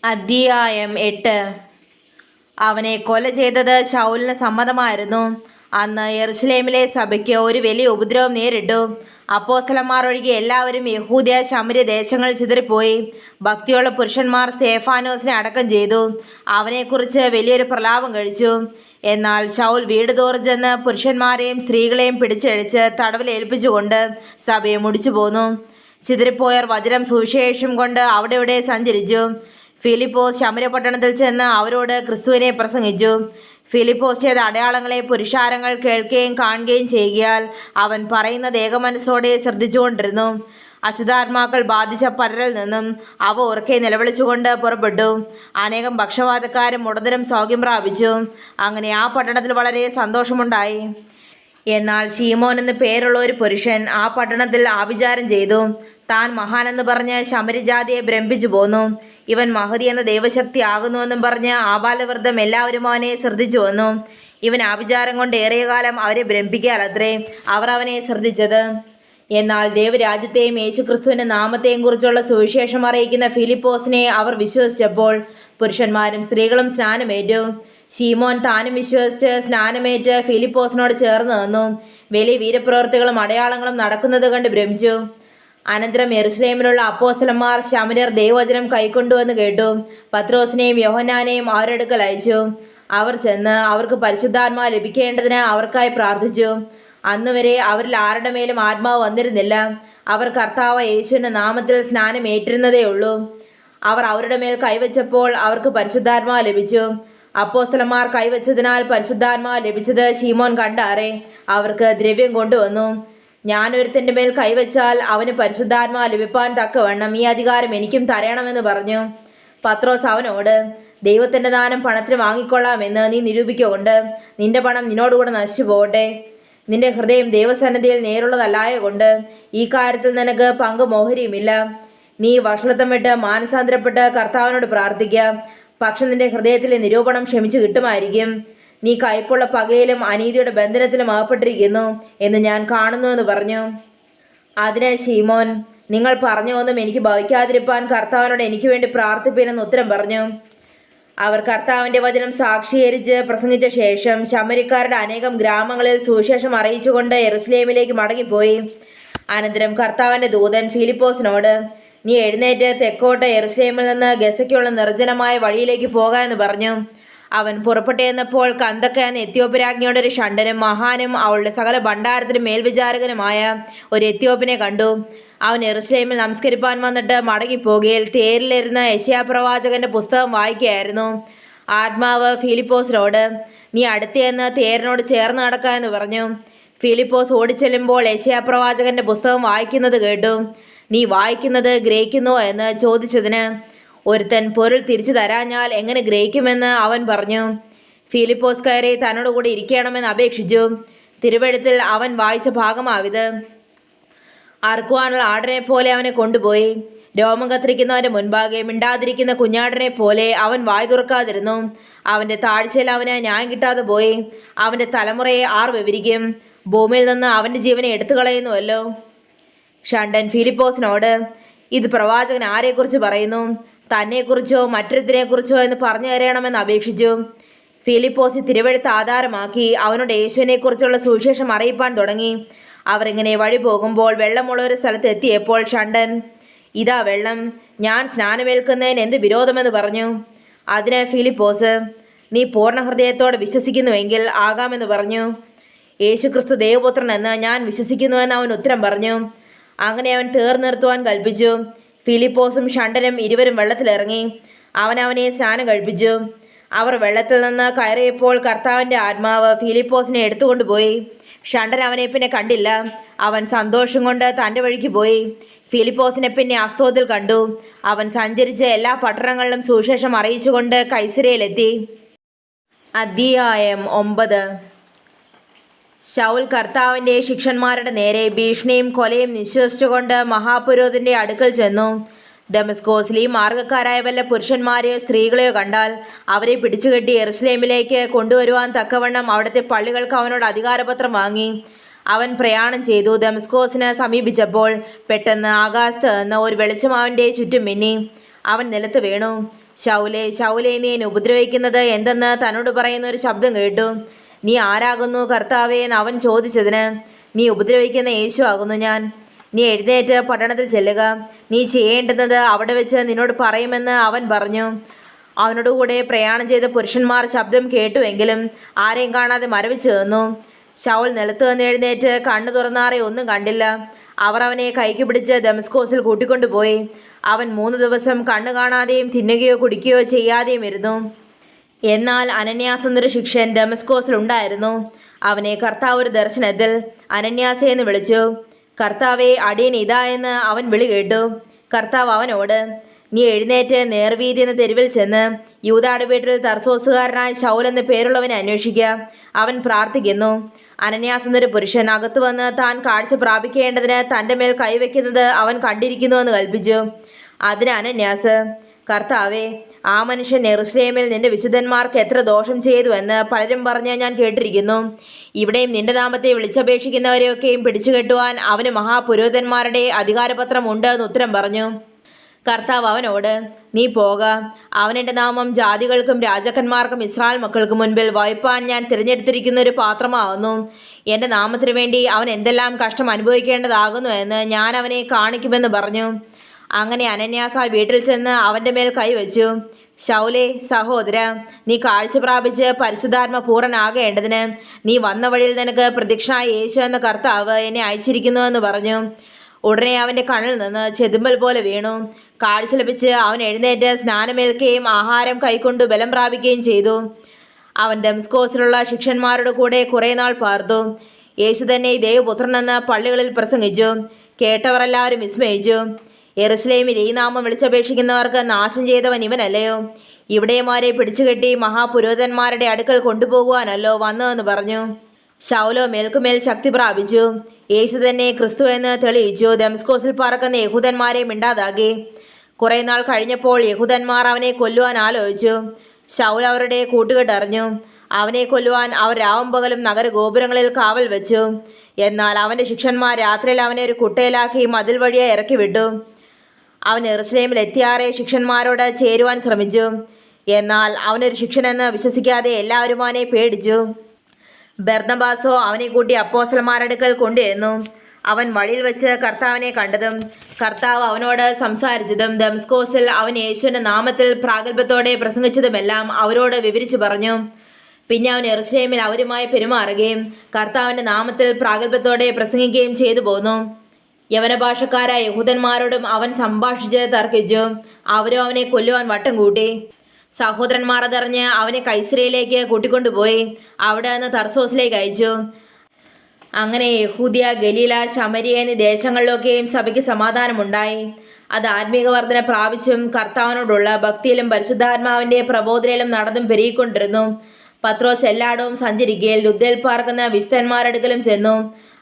അധ്യായം 8. അവനെ കൊല ചെയ്തത് ശൗലിന് സമ്മതമായിരുന്നു. അന്ന് യെരുശലേമിലെ സഭയ്ക്ക് ഒരു വലിയ ഉപദ്രവം നേരിട്ടു. അപ്പോസ്തലന്മാർ ഒഴികെ എല്ലാവരും യഹൂദ്യ ശമര്യ ദേശങ്ങളിൽ ചിതറിപ്പോയി. ഭക്തിയുള്ള പുരുഷന്മാർ സ്തേഫാനോസിനെ അടക്കം ചെയ്തു. അവനെക്കുറിച്ച് വലിയൊരു പ്രലാപം കഴിച്ചു. എന്നാൽ ശൗൽ വീട് തോറും ചെന്ന് പുരുഷന്മാരെയും സ്ത്രീകളെയും പിടിച്ചഴിച്ച് തടവിൽ ഏൽപ്പിച്ചുകൊണ്ട് സഭയെ മുടിച്ചു പോന്നു. ചിതറിപ്പോയർ വചനം സുവിശേഷം കൊണ്ട് അവിടെ ഇവിടെ സഞ്ചരിച്ചു. ഫിലിപ്പോസ് ശമര്യപട്ടണത്തിൽ ചെന്ന് അവരോട് ക്രിസ്തുവിനെ പ്രസംഗിച്ചു. ഫിലിപ്പോസ് ചെയ്ത അടയാളങ്ങളെ പുരുഷാരങ്ങൾ കേൾക്കുകയും കാണുകയും ചെയ്യുകയാൽ അവൻ പറയുന്നത് ഏകമനസ്സോടെ ശ്രദ്ധിച്ചുകൊണ്ടിരുന്നു. അശുദ്ധാത്മാക്കൾ ബാധിച്ച പലരിൽ നിന്നും അവ ഉറക്കെ നിലവിളിച്ചുകൊണ്ട് പുറപ്പെട്ടു. അനേകം പക്ഷവാതക്കാരും ഉടനീളം സൗഖ്യം പ്രാപിച്ചു. അങ്ങനെ ആ പട്ടണത്തിൽ വളരെ സന്തോഷമുണ്ടായി. എന്നാൽ ശീമോൻ എന്ന് പേരുള്ള ഒരു പുരുഷൻ ആ പട്ടണത്തിൽ ആഭിചാരം ചെയ്തു. താൻ മഹാനെന്ന് പറഞ്ഞ് ശമര്യജാതിയെ ഭ്രമിപ്പിച്ചു പോന്നു. ഇവൻ മഹതി എന്ന ദൈവശക്തി ആകുന്നുവെന്നും പറഞ്ഞ് ആബാലവൃദ്ധം എല്ലാവരും അവനെ ശ്രദ്ധിച്ചു വന്നു. ഇവൻ ആഭിചാരം കൊണ്ട് ഏറിയ കാലം അവരെ ഭ്രമിപ്പിക്കാലത്രേ അവർ അവനെ ശ്രദ്ധിച്ചത്. എന്നാൽ ദൈവരാജ്യത്തെയും യേശുക്രിസ്തുവിന്റെ നാമത്തെയും കുറിച്ചുള്ള സുവിശേഷം അറിയിക്കുന്ന ഫിലിപ്പോസിനെ അവർ വിശ്വസിച്ചപ്പോൾ പുരുഷന്മാരും സ്ത്രീകളും സ്നാനമേറ്റു. ശീമോൻ താനും വിശ്വസിച്ച് സ്നാനമേറ്റ് ഫിലിപ്പോസിനോട് ചേർന്ന് നിന്നു. വലിയ വീരപ്രവൃത്തികളും അടയാളങ്ങളും നടക്കുന്നത് കണ്ട് ഭ്രമിച്ചു. അനന്തരം യെരുശലേമിലുള്ള അപ്പോസ്തലന്മാർ ശമര്യർ ദൈവവചനം കൈക്കൊണ്ടുവെന്ന് കേട്ടു. പത്രോസിനെയും യോഹന്നാനെയും അവരുടെ അടുക്കൽ അയച്ചു. അവർ ചെന്ന് അവർക്ക് പരിശുദ്ധാത്മാ ലഭിക്കേണ്ടതിന് അവർക്കായി പ്രാർത്ഥിച്ചു. അന്നുവരെ അവരിൽ ആരുടെ മേലും ആത്മാവ് വന്നിരുന്നില്ല. അവർ കർത്താവ് യേശുവിന്റെ നാമത്തിൽ സ്നാനം ഏറ്റിരുന്നതേ ഉള്ളൂ. അവർ അവരുടെ മേൽ കൈവച്ചപ്പോൾ അവർക്ക് പരിശുദ്ധാത്മാ ലഭിച്ചു. അപ്പോസ്തലന്മാർ കൈവച്ചതിനാൽ പരിശുദ്ധാത്മാ ലഭിച്ചത് ശീമോൻ കണ്ടാറേ അവർക്ക് ദ്രവ്യം കൊണ്ടുവന്നു. ഞാൻ ഒരുത്തൻ്റെ മേൽ കൈവച്ചാൽ അവന് പരിശുദ്ധാത്മാ ലഭിപ്പാൻ തക്കവണ്ണം ഈ അധികാരം എനിക്കും തരണമെന്ന് പറഞ്ഞു. പത്രോസ് അവനോട്, ദൈവത്തിൻ്റെ ദാനം പണത്തിന് വാങ്ങിക്കൊള്ളാമെന്ന് നീ നിരൂപിക്കൊണ്ട് നിന്റെ പണം നിന്നോടുകൂടെ നശിച്ചു പോകട്ടെ. നിന്റെ ഹൃദയം ദൈവസന്നിധിയിൽ നേരുള്ളതല്ലായ കൊണ്ട് ഈ കാര്യത്തിൽ നിനക്ക് പങ്ക് മോഹരിയുമില്ല. നീ വഷളത്തം വിട്ട് മാനസാന്തരപ്പെട്ട് കർത്താവിനോട് പ്രാർത്ഥിക്കുക. പക്ഷെ നിന്റെ ഹൃദയത്തിലെ നിരൂപണം ക്ഷമിച്ചു കിട്ടുമായിരിക്കും. നീ കയ്പുള്ള പകയിലും അനീതിയുടെ ബന്ധനത്തിലും അകപ്പെട്ടിരിക്കുന്നു എന്ന് ഞാൻ കാണുന്നുവെന്ന് പറഞ്ഞു. അതിന് ശീമോൻ, നിങ്ങൾ പറഞ്ഞൊന്നും എനിക്ക് ഭവിക്കാതിരിപ്പാൻ കർത്താവിനോട് എനിക്ക് വേണ്ടി പ്രാർത്ഥിപ്പിനെന്ന് ഉത്തരം പറഞ്ഞു. അവർ കർത്താവിൻ്റെ വചനം സാക്ഷീകരിച്ച് പ്രസംഗിച്ച ശേഷം ശമര്യക്കാരുടെ അനേകം ഗ്രാമങ്ങളിൽ സുവിശേഷം അറിയിച്ചുകൊണ്ട് യെരുശലേമിലേക്ക് മടങ്ങിപ്പോയി. അനന്തരം കർത്താവിൻ്റെ ദൂതൻ ഫിലിപ്പോസിനോട്, നീ എഴുന്നേറ്റ് തെക്കോട്ട് യെരുശലേമിൽ നിന്ന് ഗസയ്ക്കുള്ള നിർജ്ജനമായ വഴിയിലേക്ക് പോകാമെന്ന് പറഞ്ഞു. അവൻ പുറപ്പെട്ടെന്നപ്പോൾ കന്ദക്ക എന്ന എത്യോപ്യ രാജ്ഞിയുടെ ഒരു ഷണ്ഡനും മഹാനും അവളുടെ സകല ഭണ്ഡാരത്തിനും മേൽവിചാരകനുമായ ഒരു എത്യോപ്യനെ കണ്ടു. അവൻ യെരുശലേമിൽ നമസ്കരിപ്പാൻ വന്നിട്ട് മടങ്ങിപ്പോകുകയിൽ തേരിലിരുന്ന് യെശയ്യാ പ്രവാചകന്റെ പുസ്തകം വായിക്കുകയായിരുന്നു. ആത്മാവ് ഫിലിപ്പോസിനോട്, നീ അടുത്തെന്ന് തേരിനോട് ചേർന്ന് നടക്കുക എന്ന് പറഞ്ഞു. ഫിലിപ്പോസ് ഓടിച്ചെല്ലുമ്പോൾ യെശയ്യാ പ്രവാചകന്റെ പുസ്തകം വായിക്കുന്നത് കേട്ടു. നീ വായിക്കുന്നത് ഗ്രഹിക്കുന്നുവോ എന്ന് ചോദിച്ചതിന്, ഒരുത്തൻ പൊരുൾ തിരിച്ചു തരാഞ്ഞാൽ എങ്ങനെ ഗ്രഹിക്കുമെന്ന് അവൻ പറഞ്ഞു. ഫിലിപ്പോസ് കയറി തന്നോട് കൂടി ഇരിക്കണമെന്ന് അപേക്ഷിച്ചു. തിരുവെഴുത്തിൽ അവൻ വായിച്ച ഭാഗമാവിത്. അറുക്കുവാനുള്ള ആടിനെ പോലെ അവനെ കൊണ്ടുപോയി. രോമം കത്തിരിക്കുന്നവന്റെ മുൻപാകെ മിണ്ടാതിരിക്കുന്ന കുഞ്ഞാടിനെ പോലെ അവൻ വായ് തുറക്കാതിരുന്നു. അവന്റെ താഴ്ചയിൽ അവന് ന്യായം കിട്ടാതെ പോയി. അവന്റെ തലമുറയെ ആർ വിവരിക്കും? ഭൂമിയിൽ നിന്ന് അവന്റെ ജീവനെ എടുത്തു കളയുന്നുവല്ലോ. ഷണ്ഡൻ ഫിലിപ്പോസിനോട്, ഇത് പ്രവാചകൻ ആരെക്കുറിച്ച് പറയുന്നു? തന്നെക്കുറിച്ചോ മറ്റൊരുത്തിനെക്കുറിച്ചോ എന്ന് പറഞ്ഞു തരണമെന്ന് അപേക്ഷിച്ചു. ഫിലിപ്പോസ് തിരുവെഴുത്ത് ആധാരമാക്കി അവനോട് യേശുവിനെക്കുറിച്ചുള്ള സുവിശേഷം അറിയിപ്പാൻ തുടങ്ങി. അവരിങ്ങനെ വഴി പോകുമ്പോൾ വെള്ളമുള്ള ഒരു സ്ഥലത്ത് എത്തിയപ്പോൾ ഷണ്ഡൻ, ഇതാ വെള്ളം, ഞാൻ സ്നാനമേൽക്കുന്നതിന് എന്ത് വിരോധമെന്ന് പറഞ്ഞു. അതിന് ഫിലിപ്പോസ്, നീ പൂർണ്ണ ഹൃദയത്തോടെ വിശ്വസിക്കുന്നുവെങ്കിൽ ആകാമെന്ന് പറഞ്ഞു. യേശുക്രിസ്തു ദൈവപുത്രൻ എന്ന് ഞാൻ വിശ്വസിക്കുന്നുവെന്ന് അവൻ ഉത്തരം പറഞ്ഞു. അങ്ങനെ അവൻ നിർത്തുവാൻ കൽപ്പിച്ചു. ഫിലിപ്പോസും ഷണ്ഡനും ഇരുവരും വെള്ളത്തിലിറങ്ങി. അവനെ സ്നാനം കഴിപ്പിച്ചു. അവർ വെള്ളത്തിൽ നിന്ന് കയറിയപ്പോൾ കർത്താവിൻ്റെ ആത്മാവ് ഫിലിപ്പോസിനെ എടുത്തുകൊണ്ടുപോയി. ഷണ്ഡൻ അവനെ പിന്നെ കണ്ടില്ല. അവൻ സന്തോഷം കൊണ്ട് തൻ്റെ വഴിക്ക് പോയി. ഫിലിപ്പോസിനെ പിന്നെ അസ്തോത്തിൽ കണ്ടു. അവൻ സഞ്ചരിച്ച് എല്ലാ പട്ടണങ്ങളിലും സുവിശേഷം അറിയിച്ചുകൊണ്ട് കൈസരയിലെത്തി. അധ്യായം 9. ശൗൽ കർത്താവിൻ്റെ ശിഷ്യന്മാരുടെ നേരെ ഭീഷണിയും കൊലയും നിശ്വസിച്ചുകൊണ്ട് മഹാപുരോഹിതന്റെ അടുക്കൽ ചെന്നു. ദമസ്കോസിൽ ഈ മാർഗക്കാരായ വല്ല പുരുഷന്മാരെയോ സ്ത്രീകളെയോ കണ്ടാൽ അവരെ പിടിച്ചുകെട്ടി യെരുശലേമിലേക്ക് കൊണ്ടുവരുവാൻ തക്കവണ്ണം അവിടുത്തെ പള്ളികൾക്ക് അവനോട് അധികാരപത്രം വാങ്ങി. അവൻ പ്രയാണം ചെയ്തു. ദമസ്കോസിന് സമീപിച്ചപ്പോൾ പെട്ടെന്ന് ആകാശത്ത് നിന്ന് ഒരു വെളിച്ചം അവൻ്റെ ചുറ്റും മിന്നി. അവൻ നിലത്ത് വീണു. ശൗലേ ശൗലേ, നീ എന്നെ ഉപദ്രവിക്കുന്നത് എന്തെന്ന് തന്നോട് പറയുന്ന ഒരു ശബ്ദം കേട്ടു. നീ ആരാകുന്നു കർത്താവേ എന്ന് അവൻ ചോദിച്ചതിന്, നീ ഉപദ്രവിക്കുന്ന യേശു ആകുന്നു ഞാൻ. നീ എഴുന്നേറ്റ് പട്ടണത്തിൽ ചെല്ലുക, നീ ചെയ്യേണ്ടുന്നത് അവിടെ വെച്ച് നിന്നോട് പറയുമെന്ന് അവൻ പറഞ്ഞു. അവനോടുകൂടെ പ്രയാണം ചെയ്ത പുരുഷന്മാർ ശബ്ദം കേട്ടുവെങ്കിലും ആരെയും കാണാതെ മരവിച്ചു നിന്നു. ശൗൽ നിലത്ത് നിന്ന് എഴുന്നേറ്റ് കണ്ണു തുറന്നാറെ ഒന്നും കണ്ടില്ല. അവർ അവനെ കൈക്ക് പിടിച്ച് ദമസ്കോസിൽ കൂട്ടിക്കൊണ്ടുപോയി. അവൻ 3 ദിവസം കണ്ണു കാണാതെയും തിന്നുകയോ കുടിക്കുകയോ ചെയ്യാതെയും ഇരുന്നു. എന്നാൽ അനന്യാസ് എന്നൊരു ശിഷ്യൻ ദമസ്കോസിൽ ഉണ്ടായിരുന്നു. അവനെ കർത്താവ് ഒരു ദർശനത്തിൽ അനന്യാസേ എന്ന് വിളിച്ചു. കർത്താവെ, അടിയൻ ഇതാ എന്ന് അവൻ വിളി കേട്ടു. കർത്താവ് അവനോട്, നീ എഴുന്നേറ്റ് നേർവീതി എന്ന തെരുവിൽ ചെന്ന് യൂദായുടെ വീട്ടിൽ തർസോസുകാരനായ ശൗൽ എന്ന പേരുള്ളവനെ അന്വേഷിക്കുക. അവൻ പ്രാർത്ഥിക്കുന്നു. അനന്യാസ് എന്നൊരു പുരുഷൻ അകത്തു വന്ന് താൻ കാഴ്ച പ്രാപിക്കേണ്ടതിന് തൻ്റെ മേൽ കൈവയ്ക്കുന്നത് അവൻ കണ്ടിരിക്കുന്നുവെന്ന് കൽപ്പിച്ചു. അതിന് അനന്യാസ്, കർത്താവെ, ആ മനുഷ്യൻ യെരൂശലേമിൽ നിന്റെ വിശുദ്ധന്മാർക്ക് എത്ര ദോഷം ചെയ്തു എന്ന് പലരും പറഞ്ഞ് ഞാൻ കേട്ടിരിക്കുന്നു. ഇവിടെയും നിന്റെ നാമത്തെ വിളിച്ചപേക്ഷിക്കുന്നവരെയൊക്കെയും പിടിച്ചുകെട്ടുവാൻ അവന് മഹാപുരോഹിതന്മാരുടെ അധികാരപത്രം ഉണ്ട് എന്ന് ഉത്തരം പറഞ്ഞു. കർത്താവ് അവനോട്, നീ പോക, അവനെൻ്റെ നാമം ജാതികൾക്കും രാജാക്കന്മാർക്കും ഇസ്രായേൽ മക്കൾക്ക് മുൻപിൽ വഹിപ്പാൻ ഞാൻ തിരഞ്ഞെടുത്തിരിക്കുന്ന ഒരു പാത്രമാവുന്നു. എൻ്റെ നാമത്തിനു വേണ്ടി അവൻ എന്തെല്ലാം കഷ്ടം അനുഭവിക്കേണ്ടതാകുന്നു എന്ന് ഞാൻ അവനെ കാണിക്കുമെന്ന് പറഞ്ഞു. അങ്ങനെ അനന്യാസ് ആ വീട്ടിൽ ചെന്ന് അവൻ്റെ മേൽ കൈവച്ചു. ശൗലേ സഹോദര, നീ കാഴ്ച പ്രാപിച്ച് പരിശുദ്ധാത്മ പൂർണ്ണനാകേണ്ടതിന് നീ വന്ന വഴിയിൽ നിനക്ക് പ്രത്യക്ഷനായ യേശു എന്ന കർത്താവ് എന്നെ അയച്ചിരിക്കുന്നുവെന്ന് പറഞ്ഞു. ഉടനെ അവൻ്റെ കണ്ണിൽ നിന്ന് ചെതുമ്പൽ പോലെ വീണു. കാഴ്ച ലഭിച്ച് അവൻ എഴുന്നേറ്റ് സ്നാനമേൽക്കുകയും ആഹാരം കൈക്കൊണ്ടു ബലം പ്രാപിക്കുകയും ചെയ്തു. അവൻ ദമസ്കോസിലുള്ള ശിഷ്യന്മാരുടെ കൂടെ കുറേ നാൾ പാർത്തു. യേശു തന്നെ ദൈവപുത്രനെന്ന് പള്ളികളിൽ പ്രസംഗിച്ചു. കേട്ടവർ എല്ലാവരും വിസ്മയിച്ചു. യെരൂശലേമിൽ ഈ നാമം വിളിച്ചപേക്ഷിക്കുന്നവർക്ക് നാശം ചെയ്തവൻ ഇവനല്ലയോ? ഇവിടെയുമാരെ പിടിച്ചുകെട്ടി മഹാപുരോഹിതന്മാരുടെ അടുക്കൽ കൊണ്ടുപോകുവാനല്ലോ വന്നതെന്ന് പറഞ്ഞു. ശൗലോ മേൽക്കുമേൽ ശക്തി പ്രാപിച്ചു. യേശു തന്നെ ക്രിസ്തു എന്ന് തെളിയിച്ചു. ദമസ്കോസിൽ പാർക്കുന്ന യഹൂദന്മാരെ മിണ്ടാതാക്കി. കുറേ നാൾ കഴിഞ്ഞപ്പോൾ യഹൂദന്മാർ അവനെ കൊല്ലുവാൻ ആലോചിച്ചു. ശൗൽ അവരുടെ കൂട്ടുകെട്ടറിഞ്ഞു. അവനെ കൊല്ലുവാൻ അവർ രാവും പകലും നഗരഗോപുരങ്ങളിൽ കാവൽ വെച്ചു. എന്നാൽ അവൻ്റെ ശിഷ്യന്മാർ രാത്രിയിൽ അവനെ ഒരു കുട്ടയിലാക്കി മതിൽ വഴിയെ ഇറക്കി വിട്ടു. അവൻ യെരൂശലേമിൽ എത്തിയാറെ ശിഷ്യന്മാരോട് ചേരുവാൻ ശ്രമിച്ചു. എന്നാൽ അവനൊരു ശിഷ്യനെന്ന് വിശ്വസിക്കാതെ എല്ലാവരും അവനെ പേടിച്ചു. ബർന്നബാസോ അവനെ കൂട്ടി അപ്പോസ്തലന്മാരുടെ അടുക്കൽ കൊണ്ടുവന്നു. അവൻ വഴിയിൽ വെച്ച് കർത്താവിനെ കണ്ടതും കർത്താവ് അവനോട് സംസാരിച്ചതും ദമസ്കോസിൽ അവൻ യേശുവിൻ്റെ നാമത്തിൽ പ്രാഗൽഭ്യത്തോടെ പ്രസംഗിച്ചതുമെല്ലാം അവരോട് വിവരിച്ചു പറഞ്ഞു. പിന്നെ അവൻ യെരൂശലേമിൽ അവരുമായി പെരുമാറുകയും കർത്താവിൻ്റെ നാമത്തിൽ പ്രാഗൽഭ്യത്തോടെ പ്രസംഗിക്കുകയും ചെയ്തു പോന്നു. യവനഭാഷക്കാരായ യഹൂദന്മാരോടും അവൻ സംഭാഷിച്ച് തർക്കിച്ചു. അവരും അവനെ കൊല്ലുവാൻ വട്ടം കൂട്ടി. സഹോദരന്മാർ അതറിഞ്ഞ് അവനെ കൈസരയിലേക്ക് കൂട്ടിക്കൊണ്ടുപോയി അവിടെ നിന്ന് തർസോസിലേക്ക് അയച്ചു. അങ്ങനെ യഹൂദ്യ, ഗലീല, ശമരിയ എന്നീ ദേശങ്ങളിലൊക്കെയും സഭയ്ക്ക് സമാധാനമുണ്ടായി. അത് ആത്മീക വർധന പ്രാപിച്ചും കർത്താവിനോടുള്ള ഭക്തിയിലും പരിശുദ്ധാത്മാവിൻ്റെ പ്രബോധനയിലും നടന്നും പെരുകിക്കൊണ്ടിരുന്നു. പത്രോസ് എല്ലായിടവും സഞ്ചരിക്കുകയിൽ ലുദ്ദയിൽ പാർക്കുന്ന വിശുദ്ധന്മാരടുക്കലും ചെന്നു.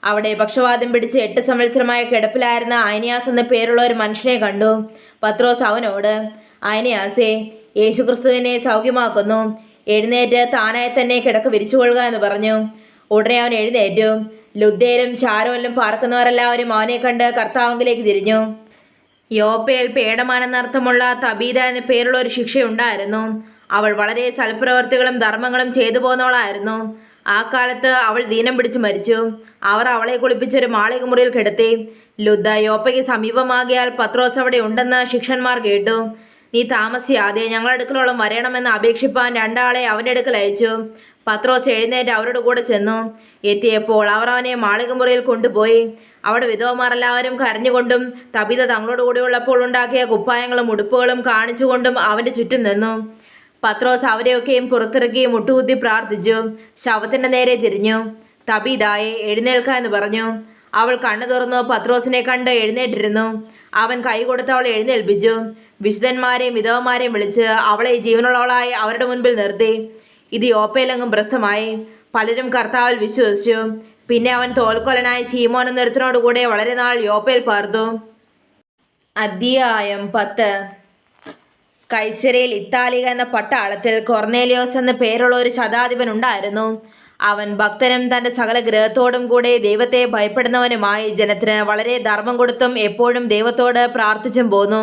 അവിടെ പക്ഷവാതം പിടിച്ച് 8 സംവത്സരമായ കിടപ്പിലായിരുന്ന ഐനിയാസ് എന്ന പേരുള്ള ഒരു മനുഷ്യനെ കണ്ടു. പത്രോസ് അവനോട്, ഐനിയാസേ, യേശുക്രിസ്തുവിനെ സൗഖ്യമാക്കുന്നു, എഴുന്നേറ്റ് താനായി തന്നെ കിടക്ക വിരിച്ചുകൊള്ളുക എന്ന് പറഞ്ഞു. ഉടനെ അവൻ എഴുന്നേറ്റു. ലുദ്ദയിലും ശാരോനിലും പാർക്കുന്നവരെല്ലാവരും അവനെ കണ്ട് കർത്താവിലേക്ക് തിരിഞ്ഞു. യോപ്പയിൽ പേടമാനെന്നർത്ഥമുള്ള തബീത എന്ന പേരുള്ള ഒരു ശിക്ഷയുണ്ടായിരുന്നു. അവൾ വളരെ സൽപ്രവർത്തികളും ധർമ്മങ്ങളും ചെയ്തു പോന്നവളായിരുന്നു. ആ കാലത്ത് അവൾ ദീനം പിടിച്ച് മരിച്ചു. അവർ അവളെ കുളിപ്പിച്ചൊരു മാളിക മുറിയിൽ കിടത്തി. ലുദ്ദ യോപ്പയ്ക്ക് സമീപമാകിയാൽ പത്രോസ് അവിടെ ഉണ്ടെന്ന് ശിഷ്യന്മാർ കേട്ടു. നീ താമസിയാതെ ഞങ്ങളുടെ അടുക്കലോളം വരണമെന്ന് അപേക്ഷിപ്പാൻ 2 ആളെ അവൻ്റെ അടുക്കൽ അയച്ചു. പത്രോസ് എഴുന്നേറ്റ് അവരുടെ കൂടെ ചെന്നു. എത്തിയപ്പോൾ അവർ അവനെ മാളിക മുറിയിൽ കൊണ്ടുപോയി. അവിടെ വിധവമാരെല്ലാവരും കരഞ്ഞുകൊണ്ടും തബീത തങ്ങളോട് കൂടെയുള്ളപ്പോൾ ഉണ്ടാക്കിയ കുപ്പായങ്ങളും ഉടുപ്പുകളും കാണിച്ചുകൊണ്ടും അവൻ്റെ ചുറ്റും നിന്നു. പത്രോസ് അവരെയൊക്കെയും പുറത്തിറക്കി മുട്ടുകുത്തി പ്രാർത്ഥിച്ചു. ശവത്തിൻ്റെ നേരെ തിരിഞ്ഞു. തബീതായെ, എഴുന്നേൽക്ക എന്ന് പറഞ്ഞു. അവൾ കണ്ണു തുറന്നു പത്രോസിനെ കണ്ട് എഴുന്നേറ്റിരുന്നു. അവൻ കൈ കൊടുത്ത് അവളെ എഴുന്നേൽപ്പിച്ചു. വിശുദ്ധന്മാരെയും വിധവമാരെയും വിളിച്ച് അവളെ ജീവനുള്ളവളായി അവരുടെ മുൻപിൽ നിർത്തി. ഇത് യോപ്പയിലെങ്ങും പ്രസിദ്ധമായി. പലരും കർത്താവിൽ വിശ്വസിച്ചു. പിന്നെ അവൻ തോൽക്കൊലനായ ശീമോൻ എന്നൊരുത്തനോട് കൂടെ വളരെ നാൾ യോപ്പയിൽ പാർത്തു. അധ്യായം 10. കൈസരയിൽ ഇത്താലിക എന്ന പട്ടാളത്തിൽ കൊർന്നേലിയോസ് എന്ന പേരുള്ള ഒരു ശതാധിപൻ ഉണ്ടായിരുന്നു. അവൻ ഭക്തനും തൻ്റെ സകല ഗൃഹത്തോടും കൂടെ ദൈവത്തെ ഭയപ്പെടുന്നവനുമായി ജനത്തിന് വളരെ ധർമ്മം കൊടുത്തും എപ്പോഴും ദൈവത്തോട് പ്രാർത്ഥിച്ചും പോന്നു.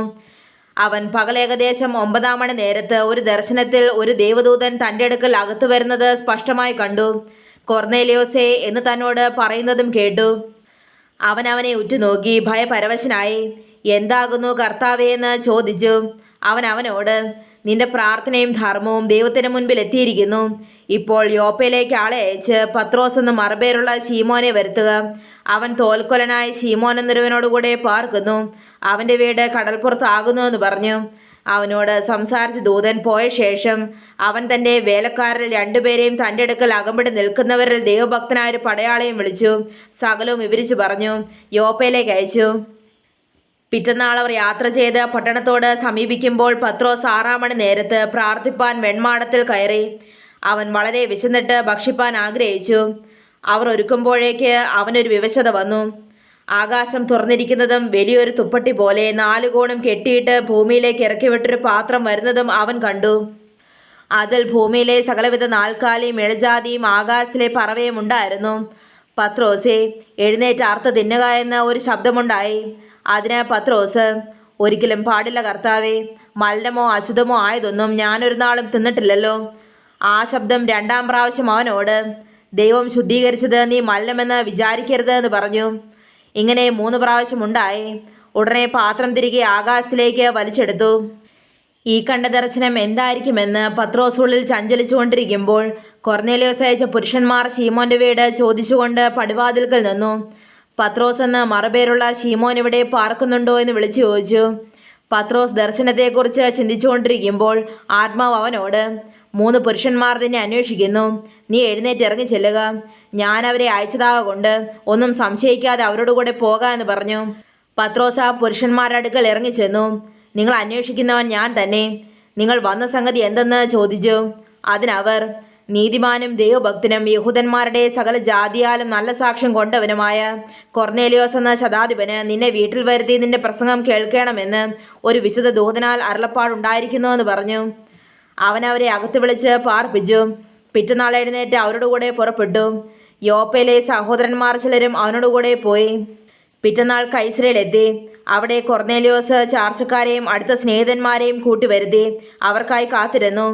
അവൻ പകൽ ഏകദേശം 9 മണി നേരത്ത് ഒരു ദർശനത്തിൽ ഒരു ദേവദൂതൻ തൻ്റെ അടുക്കൽ അകത്തു വരുന്നത് സ്പഷ്ടമായി കണ്ടു. കൊർന്നേലിയോസേ എന്ന് തന്നോട് പറയുന്നതും കേട്ടു. അവൻ അവനെ ഉറ്റുനോക്കി ഭയപരവശനായി. എന്താകുന്നു കർത്താവേ എന്ന് ചോദിച്ചു. അവൻ അവനോട്, നിന്റെ പ്രാർത്ഥനയും ധർമ്മവും ദൈവത്തിന് മുൻപിൽ എത്തിയിരിക്കുന്നു. ഇപ്പോൾ യോപ്പയിലേക്ക് ആളെ അയച്ച് പത്രോസ് എന്ന് മറുപേരുള്ള ശീമോനെ വരുത്തുക. അവൻ തോൽക്കൊലനായ ശീമോൻ എന്നൊരുവനോടുകൂടെ പാർക്കുന്നു. അവൻ്റെ വീട് കടൽപ്പുറത്താകുന്നു എന്ന് പറഞ്ഞു. അവനോട് സംസാരിച്ച ദൂതൻ പോയ ശേഷം അവൻ തൻ്റെ വേലക്കാരിൽ 2 പേരെയും തൻ്റെ അടുക്കൽ അകമ്പടി നിൽക്കുന്നവരിൽ ദൈവഭക്തനായ ഒരു പടയാളിയും വിളിച്ചു സകലവും വിവരിച്ചു പറഞ്ഞു. യോപ്പയിലേക്ക് അയച്ചു. പിറ്റന്നാൾ അവർ യാത്ര ചെയ്ത് പട്ടണത്തോട് സമീപിക്കുമ്പോൾ പത്രോസ് 6 മണി നേരത്ത് പ്രാർത്ഥിപ്പാൻ വെൺമാടത്തിൽ കയറി. അവൻ വളരെ വിശന്നിട്ട് ഭക്ഷിപ്പാൻ ആഗ്രഹിച്ചു. അവർ ഒരുക്കുമ്പോഴേക്ക് അവനൊരു വിവശത വന്നു. ആകാശം തുറന്നിരിക്കുന്നതും വലിയൊരു തുപ്പട്ടി പോലെ 4 കോണും കെട്ടിയിട്ട് ഭൂമിയിലേക്ക് ഇറക്കി വിട്ടൊരു പാത്രം വരുന്നതും അവൻ കണ്ടു. അതിൽ ഭൂമിയിലെ സകലവിധ നാൽക്കാലിയും ഇഴജാതിയും ആകാശത്തിലെ പറവയും ഉണ്ടായിരുന്നു. പത്രോസേ, എഴുന്നേറ്റ് അർത്ത് തിന്നുക എന്ന ഒരു ശബ്ദമുണ്ടായി. അതിന് പത്രോസ്, ഒരിക്കലും പാടില്ല കർത്താവേ, മലിനമോ അശുദ്ധമോ ആയതൊന്നും ഞാനൊരു നാളും തിന്നിട്ടില്ലല്ലോ. ആ ശബ്ദം 2-ാം പ്രാവശ്യം അവനോട്, ദൈവം ശുദ്ധീകരിച്ചത് നീ മലിനമെന്ന് വിചാരിക്കരുത് എന്ന് പറഞ്ഞു. ഇങ്ങനെ 3 പ്രാവശ്യം ഉണ്ടായി. ഉടനെ പാത്രം തിരികെ ആകാശത്തിലേക്ക് വലിച്ചെടുത്തു. ഈ കണ്ട ദർശനം എന്തായിരിക്കുമെന്ന് പത്രോസ് ഉള്ളിൽ ചഞ്ചലിച്ചുകൊണ്ടിരിക്കുമ്പോൾ കൊർന്നേലിയോസ് അയച്ച പുരുഷന്മാർ ശീമോന്റെ വീട് ചോദിച്ചുകൊണ്ട് പടിവാതിൽക്കൽ നിന്നു. പത്രോസ് എന്ന മറുപേരുള്ള ശീമോൻ ഇവിടെ പാർക്കുന്നുണ്ടോ എന്ന് വിളിച്ചു ചോദിച്ചു. പത്രോസ് ദർശനത്തെക്കുറിച്ച് ചിന്തിച്ചുകൊണ്ടിരിക്കുമ്പോൾ ആത്മാവ് അവനോട്, 3 പുരുഷന്മാർ നിന്നെ അന്വേഷിക്കുന്നു. നീ എഴുന്നേറ്റ് ഇറങ്ങി ചെല്ലുക. ഞാൻ അവരെ അയച്ചതാകൊണ്ട് ഒന്നും സംശയിക്കാതെ അവരോടുകൂടെ പോക എന്ന് പറഞ്ഞു. പത്രോസ് ആ പുരുഷന്മാരുടെ അടുക്കൽ ഇറങ്ങിച്ചെന്നു. നിങ്ങൾ അന്വേഷിക്കുന്നവൻ ഞാൻ തന്നെ. നിങ്ങൾ വന്ന സംഗതി എന്തെന്ന് ചോദിച്ചു. അതിനവർ, നീതിമാനും ദൈവഭക്തനും യഹൂദന്മാരുടെ സകല ജാതിയാലും നല്ല സാക്ഷ്യം കൊണ്ടവനുമായ കൊർന്നേലിയോസ് എന്ന ശതാധിപന് നിന്നെ വീട്ടിൽ വരുത്തി നിന്റെ പ്രസംഗം കേൾക്കണമെന്ന് ഒരു വിശുദ്ധ ദൂതനാൽ അരുളപ്പാടുണ്ടായിരിക്കുന്നുവെന്ന് പറഞ്ഞു. അവനവരെ അകത്ത് വിളിച്ച് പാർപ്പിച്ചു. പിറ്റന്നാൾ എഴുന്നേറ്റ് അവരോടുകൂടെ പുറപ്പെട്ടു. യോപ്പയിലെ സഹോദരന്മാർ ചിലരും അവനോടുകൂടെ പോയി. പിറ്റന്നാൾ കൈസരയിലെത്തി. അവിടെ കൊർന്നേലിയോസ് ചാർച്ചക്കാരെയും അടുത്ത സ്നേഹിതന്മാരെയും കൂട്ടിവരുത്തി അവർക്കായി കാത്തിരുന്നു.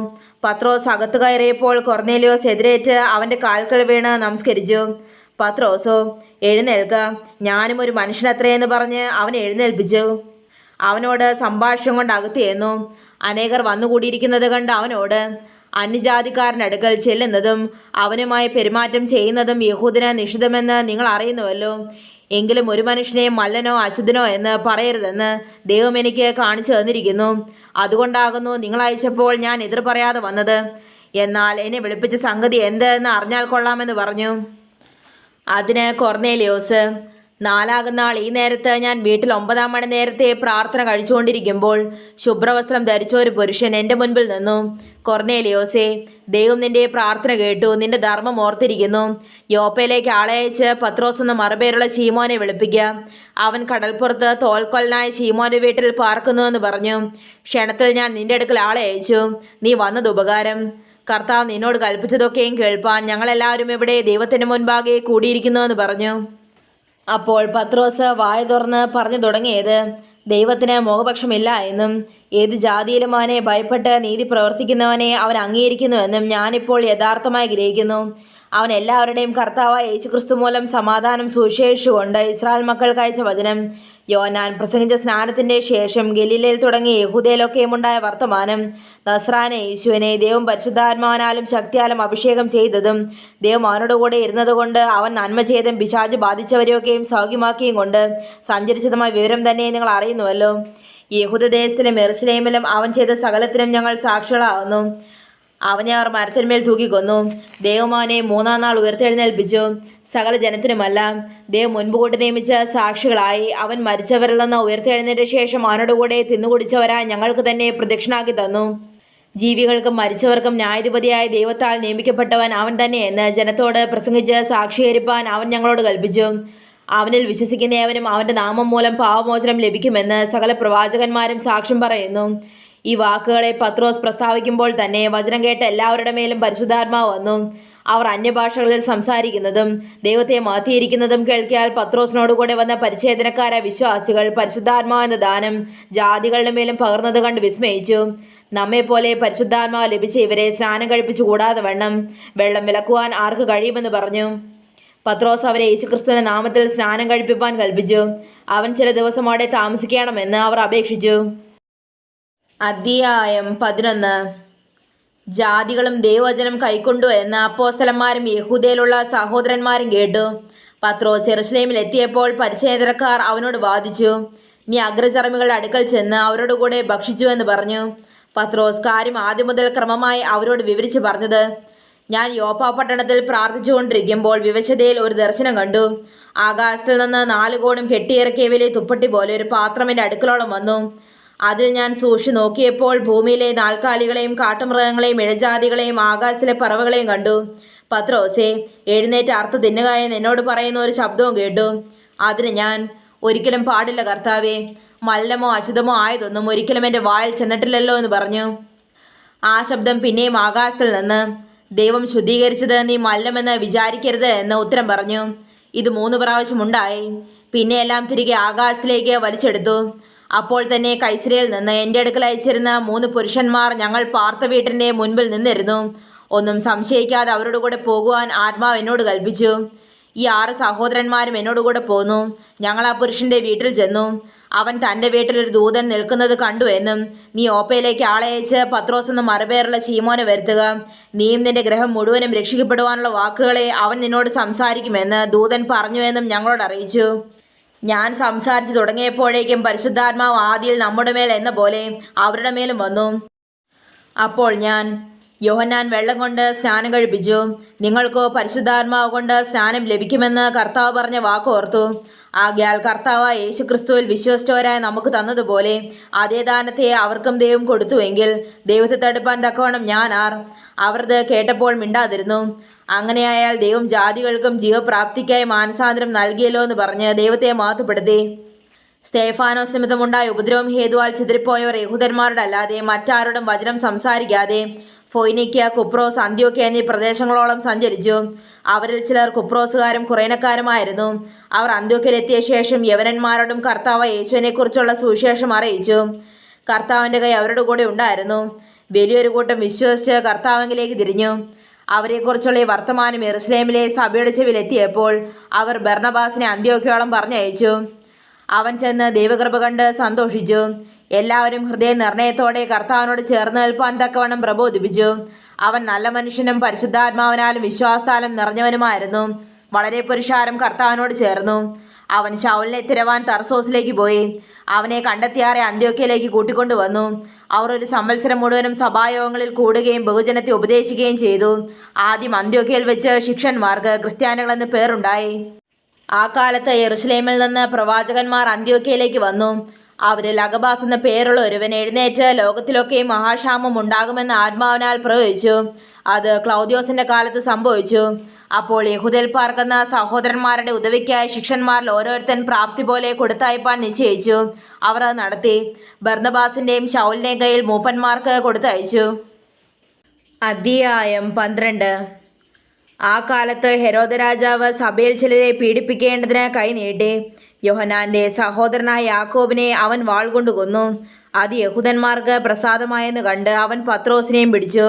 പത്രോസ് അകത്ത് കയറിയപ്പോൾ കൊർന്നേലിയോസ് എതിരേറ്റ് അവൻ്റെ കാൽക്കൽ വീണ് നമസ്കരിച്ചു. പത്രോസോ, എഴുന്നേൽക്ക, ഞാനും ഒരു മനുഷ്യനത്രയെന്ന് പറഞ്ഞ് അവനെ എഴുന്നേൽപ്പിച്ചു. അവനോട് സംഭാഷണം കൊണ്ട് അകത്ത് ചെന്നു. അനേകർ വന്നുകൂടിയിരിക്കുന്നത് കണ്ട് അവനോട്, അന്യജാതിക്കാരനടുക്കൽ ചെല്ലുന്നതും അവനുമായി പെരുമാറ്റം ചെയ്യുന്നതും യഹൂദന് നിഷിദ്ധമെന്ന് നിങ്ങൾ അറിയുന്നുവല്ലോ. എങ്കിലും ഒരു മനുഷ്യനെ മല്ലനോ അശുദ്ധനോ എന്ന് പറയരുതെന്ന് ദൈവം എനിക്ക് കാണിച്ചു തന്നിരിക്കുന്നു. അതുകൊണ്ടാകുന്നു നിങ്ങൾ അയച്ചപ്പോൾ ഞാൻ എതിർ പറയാതെ വന്നത്. എന്നാൽ എന്നെ വിളിപ്പിച്ച സംഗതി എന്ത് എന്ന് അറിഞ്ഞാൽ കൊള്ളാമെന്ന് പറഞ്ഞു. അതിന് കൊർന്നേലിയോസ്, 4-ാം നാൾ ഈ നേരത്ത് ഞാൻ വീട്ടിൽ 9-ാം മണി നേരത്തെ പ്രാർത്ഥന കഴിച്ചുകൊണ്ടിരിക്കുമ്പോൾ ശുഭ്രവസ്ത്രം ധരിച്ച ഒരു പുരുഷൻ എൻ്റെ മുൻപിൽ നിന്നു. കൊർന്നേലിയോസേ, ദൈവം നിന്റെ പ്രാർത്ഥന കേട്ടു, നിന്റെ ധർമ്മം ഓർത്തിരിക്കുന്നു. യോപ്പയിലേക്ക് ആളെ അയച്ച് പത്രോസ് എന്ന മറുപേരുള്ള ശീമോനെ വിളിപ്പിക്കുക. അവൻ കടൽപ്പുറത്ത് തോൽക്കൊലനായ ശീമോന്റെ വീട്ടിൽ പാർക്കുന്നുവെന്ന് പറഞ്ഞു. ക്ഷണത്തിൽ ഞാൻ നിന്റെ അടുക്കൽ ആളെ അയച്ചു. നീ വന്നത് ഉപകാരം. കർത്താവ് നിന്നോട് കൽപ്പിച്ചതൊക്കെയും കേൾപ്പാൻ ഞങ്ങളെല്ലാവരും ഇവിടെ ദൈവത്തിന് മുൻപാകെ കൂടിയിരിക്കുന്നുവെന്ന് പറഞ്ഞു. അപ്പോൾ പത്രോസ് വായ തുറന്ന് പറഞ്ഞു തുടങ്ങിയത്, ദൈവത്തിന് മുഖപക്ഷമില്ല എന്നും ഏത് ജാതിയിലും അവനെ ഭയപ്പെട്ട് നീതി പ്രവർത്തിക്കുന്നവനെ അവൻ അംഗീകരിക്കുന്നുവെന്നും ഞാനിപ്പോൾ യഥാർത്ഥമായി ഗ്രഹിക്കുന്നു. അവൻ എല്ലാവരുടെയും കർത്താവായ യേശുക്രിസ്തു മൂലം സമാധാനം സുവിശേഷിച്ചുകൊണ്ട് ഇസ്രായേൽ മക്കൾക്ക് അയച്ച വചനം. യോഹന്നാൻ പ്രസംഗിച്ച സ്നാനത്തിൻ്റെ ശേഷം ഗലീലയിൽ തുടങ്ങി യഹൂദയിലൊക്കെയും ഉണ്ടായ വർത്തമാനം. നസ്രാന യേശുവിനെ ദൈവം പരിശുദ്ധാത്മാവിനാലും ശക്തിയാലും അഭിഷേകം ചെയ്തതും ദൈവം അവനോടുകൂടെ ഇരുന്നതുകൊണ്ട് അവൻ നന്മ ചെയ്തും പിശാച് ബാധിച്ചവരെയൊക്കെയും സൗഖ്യമാക്കിയും കൊണ്ട് സഞ്ചരിച്ചതുമായ വിവരം തന്നെ നിങ്ങൾ അറിയുന്നുവല്ലോ. യഹൂദദേശത്തിലും യെരൂശലേമിലും അവൻ ചെയ്ത സകലത്തിനും ഞങ്ങൾ സാക്ഷികളാകുന്നു. അവനെ അവർ മരത്തിന്മേൽ തൂക്കിക്കൊന്നു. ദൈവം അവനെ 3-ാം നാൾ ഉയർത്തെഴുന്നേൽപ്പിച്ചു. സകല ജനത്തിനുമല്ല, ദൈവം മുൻപ് കൂട്ടി നിയമിച്ച സാക്ഷികളായി അവൻ മരിച്ചവരിൽ നിന്ന് ഉയർത്തെഴുന്നേറ്റ ശേഷം അവനോടുകൂടെ തിന്നുകുടിച്ചവരായി ഞങ്ങൾക്ക് തന്നെ പ്രദക്ഷിണാക്കി തന്നു. ജീവികൾക്കും മരിച്ചവർക്കും ന്യായാധിപതിയായ ദൈവത്താൽ നിയമിക്കപ്പെട്ടവൻ അവൻ തന്നെയെന്ന് ജനത്തോട് പ്രസംഗിച്ച് സാക്ഷീകരിപ്പാൻ അവൻ ഞങ്ങളോട് കൽപ്പിച്ചു. അവനിൽ വിശ്വസിക്കുന്നവനും അവൻ്റെ നാമം മൂലം പാപമോചനം ലഭിക്കുമെന്ന് സകല പ്രവാചകന്മാരും സാക്ഷ്യം പറയുന്നു. ഈ വാക്കുകളെ പത്രോസ് പ്രസ്താവിക്കുമ്പോൾ തന്നെ വചനം കേട്ട എല്ലാവരുടെ മേലും പരിശുദ്ധാത്മാവ് വന്നു. അവർ അന്യഭാഷകളിൽ സംസാരിക്കുന്നതും ദൈവത്തെ മാറ്റിയിരിക്കുന്നതും കേൾക്കിയാൽ പത്രോസിനോടുകൂടെ വന്ന പരിച്ഛേദനക്കാരായ വിശ്വാസികൾ പരിശുദ്ധാത്മാവെന്ന ദാനം ജാതികളുടെ മേലും പകർന്നത് കണ്ട് വിസ്മയിച്ചു. നമ്മെപ്പോലെ പരിശുദ്ധാത്മാവ് ലഭിച്ച ഇവരെ സ്നാനം കഴിപ്പിച്ചു കൂടാതെ വണ്ണം വെള്ളം വിലക്കുവാൻ ആർക്ക് കഴിയുമെന്ന് പറഞ്ഞു. പത്രോസ് അവരെ യേശുക്രിസ്തുവിന്റെ നാമത്തിൽ സ്നാനം കഴിപ്പിപ്പാൻ കൽപ്പിച്ചു. അവൻ ചില ദിവസം അവിടെ താമസിക്കണമെന്ന് അവർ അപേക്ഷിച്ചു. അധ്യായം 11. ജാതികളും ദൈവവചനം കൈക്കൊണ്ടു എന്ന് അപ്പോസ്തലന്മാരും യഹൂദയിലുള്ള സഹോദരന്മാരും കേട്ടു. പത്രോസ് യെരൂശലേമിൽ എത്തിയപ്പോൾ പരിച്ഛേദനക്കാർ അവനോട് വാദിച്ചു. നീ അഗ്രചർമ്മികളുടെ അടുക്കൽ ചെന്ന് അവരോട് കൂടെ ഭക്ഷിച്ചു എന്ന് പറഞ്ഞു. പത്രോസ് കാര്യം ആദ്യം മുതൽ ക്രമമായി അവരോട് വിവരിച്ചു പറഞ്ഞത്: ഞാൻ യോപ്പ പട്ടണത്തിൽ പ്രാർത്ഥിച്ചുകൊണ്ടിരിക്കുമ്പോൾ വിവശതയിൽ ഒരു ദർശനം കണ്ടു. ആകാശത്തിൽ നിന്ന് 4 കോണും കെട്ടിയിറക്കിയ വലിയ തുപ്പട്ടി പോലെ ഒരു പാത്രം എൻ്റെ അടുക്കളോളം വന്നു. അതിൽ ഞാൻ സൂക്ഷിച്ചു നോക്കിയപ്പോൾ ഭൂമിയിലെ നാൽക്കാലികളെയും കാട്ടുമൃഗങ്ങളെയും ഇഴജാതികളെയും ആകാശത്തിലെ പറവകളെയും കണ്ടു. പത്രോസേ, എഴുന്നേറ്റ് അറുത്ത് തിന്നുക എന്ന് എന്നോട് പറയുന്ന ഒരു ശബ്ദവും കേട്ടു. അതിന് ഞാൻ: ഒരിക്കലും പാടില്ല കർത്താവേ, മലിനമോ അശുദ്ധമോ ആയതൊന്നും ഒരിക്കലും എൻ്റെ വായിൽ ചെന്നിട്ടില്ലല്ലോ എന്ന് പറഞ്ഞു. ആ ശബ്ദം പിന്നെയും ആകാശത്തിൽ നിന്ന്: ദൈവം ശുദ്ധീകരിച്ചത് നീ മലിനമെന്ന് വിചാരിക്കരുത് എന്ന് ഉത്തരം പറഞ്ഞു. ഇത് 3 പ്രാവശ്യം ഉണ്ടായി. പിന്നെ എല്ലാം തിരികെ ആകാശത്തിലേക്ക് വലിച്ചെടുത്തു. അപ്പോൾ തന്നെ കൈസരയിൽ നിന്ന് എൻ്റെ അടുക്കൽ അയച്ചിരുന്ന 3 പുരുഷന്മാർ ഞങ്ങൾ പാർത്ത വീട്ടിൻ്റെ മുൻപിൽ നിന്നിരുന്നു. ഒന്നും സംശയിക്കാതെ അവരോട് കൂടെ പോകുവാൻ ആത്മാവ് എന്നോട് കൽപ്പിച്ചു. ഈ 6 സഹോദരന്മാരും എന്നോടുകൂടെ പോന്നു. ഞങ്ങൾ ആ പുരുഷന്റെ വീട്ടിൽ ചെന്നു. അവൻ തൻ്റെ വീട്ടിൽ ഒരു ദൂതൻ നിൽക്കുന്നത് കണ്ടു എന്നും നീ ഓപ്പയിലേക്ക് ആളെ അയച്ച് പത്രോസ് എന്ന മറുപേരുള്ള ശീമോനെ വരുത്തുക. നീയും നിന്റെ ഗ്രഹം മുഴുവനും രക്ഷിക്കപ്പെടുവാനുള്ള വാക്കുകളെ അവൻ നിന്നോട് സംസാരിക്കുമെന്ന് ദൂതൻ പറഞ്ഞു എന്നും ഞങ്ങളോട് അറിയിച്ചു. ഞാൻ സംസാരിച്ചു തുടങ്ങിയപ്പോഴേക്കും പരിശുദ്ധാത്മാവ് ആദിയിൽ നമ്മുടെ മേൽ എന്ന പോലെ അവരുടെ മേലും വന്നു. അപ്പോൾ ഞാൻ: യോഹന്നാൻ വെള്ളം കൊണ്ട് സ്നാനം കഴിപ്പിച്ചു, നിങ്ങൾക്കോ പരിശുദ്ധാത്മാവ് കൊണ്ട് സ്നാനം ലഭിക്കുമെന്ന് കർത്താവ് പറഞ്ഞ വാക്കോർത്തു. ആകയാൽ കർത്താവായ യേശുക്രിസ്തുവിൽ വിശ്വസിച്ചവരായ നമുക്ക് തന്നതുപോലെ അതേ ദാനത്തെ അവർക്കും ദൈവം കൊടുത്തുവെങ്കിൽ ദൈവത്തെ തടുപ്പാൻ തക്കവണ്ണം ഞാൻ ആർ? അവർ ഇത് കേട്ടപ്പോൾ മിണ്ടാതിരുന്നു. അങ്ങനെയായാൽ ദൈവം ജാതികൾക്കും ജീവപ്രാപ്തിക്കായി മാനസാന്തരം നൽകിയല്ലോ എന്ന് പറഞ്ഞ് ദൈവത്തെ മഹത്വപ്പെടുത്തി. സ്തേഫാനോസ് നിമിത്തമുണ്ടായ ഉപദ്രവം ഹേതുവാൽ ചിതറിപ്പോയവർ യഹൂദന്മാരുടെ അല്ലാതെ മറ്റാരോടും വചനം സംസാരിക്കാതെ ഫൊയ്നിക്യ, കുപ്രോസ്, അന്ത്യോക്യ എന്നീ പ്രദേശങ്ങളോളം സഞ്ചരിച്ചു. അവരിൽ ചിലർ കുപ്രോസുകാരും കുറേനക്കാരുമായിരുന്നു. അവർ അന്ത്യോക്യയിലെത്തിയ ശേഷം യവനന്മാരോടും കർത്താവ് യേശുവിനെക്കുറിച്ചുള്ള സുവിശേഷം അറിയിച്ചു. കർത്താവിൻ്റെ കൈ അവരുടെ കൂടെ ഉണ്ടായിരുന്നു. വലിയൊരു കൂട്ടം വിശ്വസിച്ച് കർത്താവിലേക്ക് തിരിഞ്ഞു. അവരെക്കുറിച്ചുള്ള ഈ വർത്തമാനം യെരൂശലേമിലെ സഭയുടെ ചെവിയിലെത്തിയപ്പോൾ അവർ ബർന്നബാസിനെ അന്ത്യോക്യോളം പറഞ്ഞയച്ചു. അവൻ ചെന്ന് ദൈവകൃപ കണ്ട് സന്തോഷിച്ചു. എല്ലാവരും ഹൃദയ നിർണയത്തോടെ കർത്താവിനോട് ചേർന്ന് നിൽപ്പാൻ തക്കവണ്ണം പ്രബോധിപ്പിച്ചു. അവൻ നല്ല മനുഷ്യനും പരിശുദ്ധാത്മാവിനാലും വിശ്വാസത്താലും നിറഞ്ഞവനുമായിരുന്നു. വളരെ പുരുഷാരം കർത്താവിനോട് ചേർന്നു. അവൻ ശൗലിനെ തിരവാൻ തർസോസിലേക്ക് പോയി. അവനെ കണ്ടെത്തിയാറെ അന്ത്യോക്യയിലേക്ക് കൂട്ടിക്കൊണ്ടുവന്നു. അവർ ഒരു സംവത്സരം മുഴുവനും സഭായോഗങ്ങളിൽ കൂടുകയും ബഹുജനത്തെ ഉപദേശിക്കുകയും ചെയ്തു. ആദ്യം അന്ത്യോക്യയിൽ വെച്ച് ശിഷ്യന്മാർക്ക് ക്രിസ്ത്യാനികളെന്ന് പേരുണ്ടായി. ആ കാലത്ത് യെരൂശലേമിൽ നിന്ന് പ്രവാചകന്മാർ അന്ത്യോക്യയിലേക്ക് വന്നു. അവരിൽ അഗബാസ് എന്ന പേരുള്ള ഒരുവൻ എഴുന്നേറ്റ് ലോകത്തിലൊക്കെയും മഹാക്ഷാമം ഉണ്ടാകുമെന്ന് ആത്മാവിനാൽ പ്രവചിച്ചു. അത് ക്ലൗദ്യോസിന്റെ കാലത്ത് സംഭവിച്ചു. അപ്പോൾ യഹൂദയിൽ പാർക്കുന്ന സഹോദരന്മാരുടെ ഉദവിക്കായി ശിഷ്യന്മാരിൽ ഓരോരുത്തൻ പ്രാപ്തി പോലെ കൊടുത്തയപ്പാൻ നിശ്ചയിച്ചു. അവർ അത് നടത്തി. ബർന്നബാസിന്റെയും ശൗലിന്റെയും കയ്യിൽ മൂപ്പന്മാർക്ക് കൊടുത്തയച്ചു. അധ്യായം 12. ആ കാലത്ത് ഹെരോദ രാജാവ് സഭയിൽ ചിലരെ പീഡിപ്പിക്കേണ്ടതിന് കൈനീട്ടി. യോഹന്നാന്റെ സഹോദരനായ യാക്കോബിനെ അവൻ വാൾ കൊണ്ട് കൊന്നു. അത് യഹൂദന്മാർക്ക് പ്രസാദമായെന്ന് കണ്ട് അവൻ പത്രോസിനെയും പിടിച്ചു.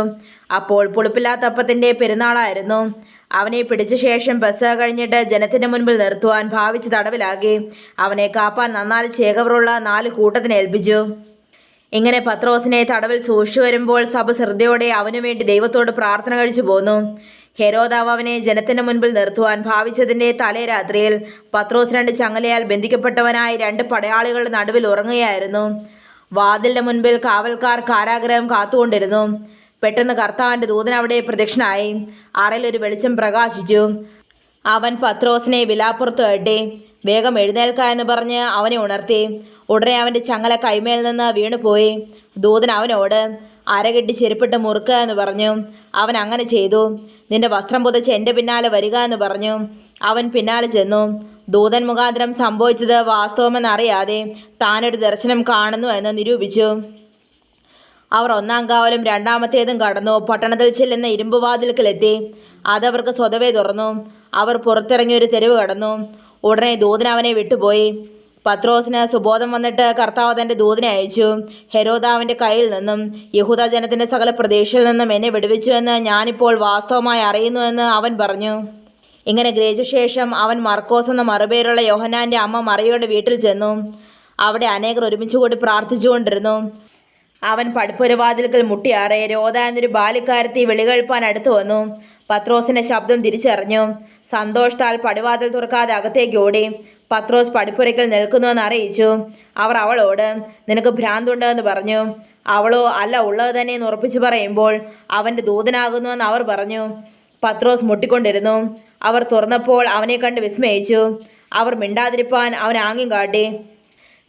അപ്പോൾ പുളിപ്പില്ലാത്തപ്പത്തിൻ്റെ പെരുന്നാളായിരുന്നു. അവനെ പിടിച്ച ശേഷം പെസഹ കഴിഞ്ഞിട്ട് ജനത്തിന് മുൻപിൽ നിർത്തുവാൻ ഭാവിച്ച് തടവിലാക്കി. അവനെ കാപ്പാൻ നന്നായി ചേകവറുള്ള 4 കൂട്ടത്തിനെ ഏൽപ്പിച്ചു. ഇങ്ങനെ പത്രോസിനെ തടവിൽ സൂക്ഷിച്ചു വരുമ്പോൾ സഭ ശ്രദ്ധയോടെ അവനു വേണ്ടി ദൈവത്തോട് പ്രാർത്ഥന കഴിച്ചു പോന്നു. ഹെരോദാവ് അവനെ ജനത്തിന് മുൻപിൽ നിർത്തുവാൻ ഭാവിച്ചതിൻ്റെ തലേ രാത്രിയിൽ പത്രോസ് 2 ചങ്ങലയാൽ ബന്ധിക്കപ്പെട്ടവനായി 2 പടയാളികളുടെ നടുവിൽ ഉറങ്ങുകയായിരുന്നു. വാതിലിന്റെ മുൻപിൽ കാവൽക്കാർ കാരാഗ്രഹം കാത്തുകൊണ്ടിരുന്നു. പെട്ടെന്ന് കർത്താവിൻ്റെ ദൂതൻ അവിടെ പ്രത്യക്ഷനായി. അറയിൽ ഒരു വെളിച്ചം പ്രകാശിച്ചു. അവൻ പത്രോസിനെ വിലാപ്പുറത്ത് കെട്ടി. വേഗം എഴുന്നേൽക്ക എന്ന് പറഞ്ഞ് അവനെ ഉണർത്തി. ഉടനെ അവൻ്റെ ചങ്ങല കൈമേൽ നിന്ന് വീണുപോയി. ദൂതൻ അവനോട് അരകെട്ടി ചെരുപ്പിട്ട് മുറുക്കുക എന്ന് പറഞ്ഞു. അവൻ അങ്ങനെ ചെയ്തു. നിന്റെ വസ്ത്രം പുതച്ച് എൻ്റെ പിന്നാലെ വരിക എന്ന് പറഞ്ഞു. അവൻ പിന്നാലെ ചെന്നു. ദൂതൻ മുഖാന്തരം സംഭവിച്ചത് വാസ്തവമെന്നറിയാതെ താനൊരു ദർശനം കാണുന്നു എന്ന് നിരൂപിച്ചു. അവർ ഒന്നാം കാവലും രണ്ടാമത്തേതും കടന്നു പട്ടണത്തിൽ ചെല്ലുന്ന ഇരുമ്പുവാതിൽക്കലെത്തി. അതവർക്ക് സ്വതവേ തുറന്നു. അവർ പുറത്തിറങ്ങി ഒരു തെരുവ് കടന്നു. ഉടനെ ദൂതൻ അവനെ വിട്ടുപോയി. പത്രോസിന് സുബോധം വന്നിട്ട് കർത്താവ് തൻ്റെ ദൂതനെ അയച്ചു. ഹെരോദാവിൻ്റെ കയ്യിൽ നിന്നും യഹൂദ ജനത്തിൻ്റെ സകല പ്രദേശയിൽ നിന്നും എന്നെ വിടുവിച്ചുവെന്ന് ഞാനിപ്പോൾ വാസ്തവമായി അറിയുന്നുവെന്ന് അവൻ പറഞ്ഞു. ഇങ്ങനെ ഗ്രഹിച്ച ശേഷം അവൻ മർക്കോസ് എന്ന മറുപേരുള്ള യോഹന്നാൻ്റെ അമ്മ മറിയയുടെ വീട്ടിൽ ചെന്നു. അവിടെ അനേകർ ഒരുമിച്ച് കൂടി പ്രാർത്ഥിച്ചുകൊണ്ടിരുന്നു. അവൻ പടിപ്പുരവാതിൽക്കൽ മുട്ടിയാറെ രോദ എന്നൊരു ബാല്യക്കാരത്തി വിളികേൾപ്പാൻ അടുത്തു വന്നു. പത്രോസിൻ്റെ ശബ്ദം തിരിച്ചറിഞ്ഞു. സന്തോഷത്താൽ പടിവാതിൽ തുറക്കാതെ അകത്തേക്ക് ഓടി. പത്രോസ് പടിപ്പുരയ്ക്കൽ നിൽക്കുന്നുവെന്ന് അറിയിച്ചു. അവർ അവളോട്, നിനക്ക് ഭ്രാന്തുണ്ട് എന്ന് പറഞ്ഞു. അവളോ, അല്ല, ഉള്ളത് തന്നെ എന്ന് ഉറപ്പിച്ചു പറയുമ്പോൾ, അവൻ്റെ ദൂതനാകുന്നുവെന്ന് അവർ പറഞ്ഞു. പത്രോസ് മുട്ടിക്കൊണ്ടിരുന്നു. അവർ തുറന്നപ്പോൾ അവനെ കണ്ട് വിസ്മയിച്ചു. അവർ മിണ്ടാതിരിപ്പാൻ അവൻ ആംഗ്യം കാട്ടി.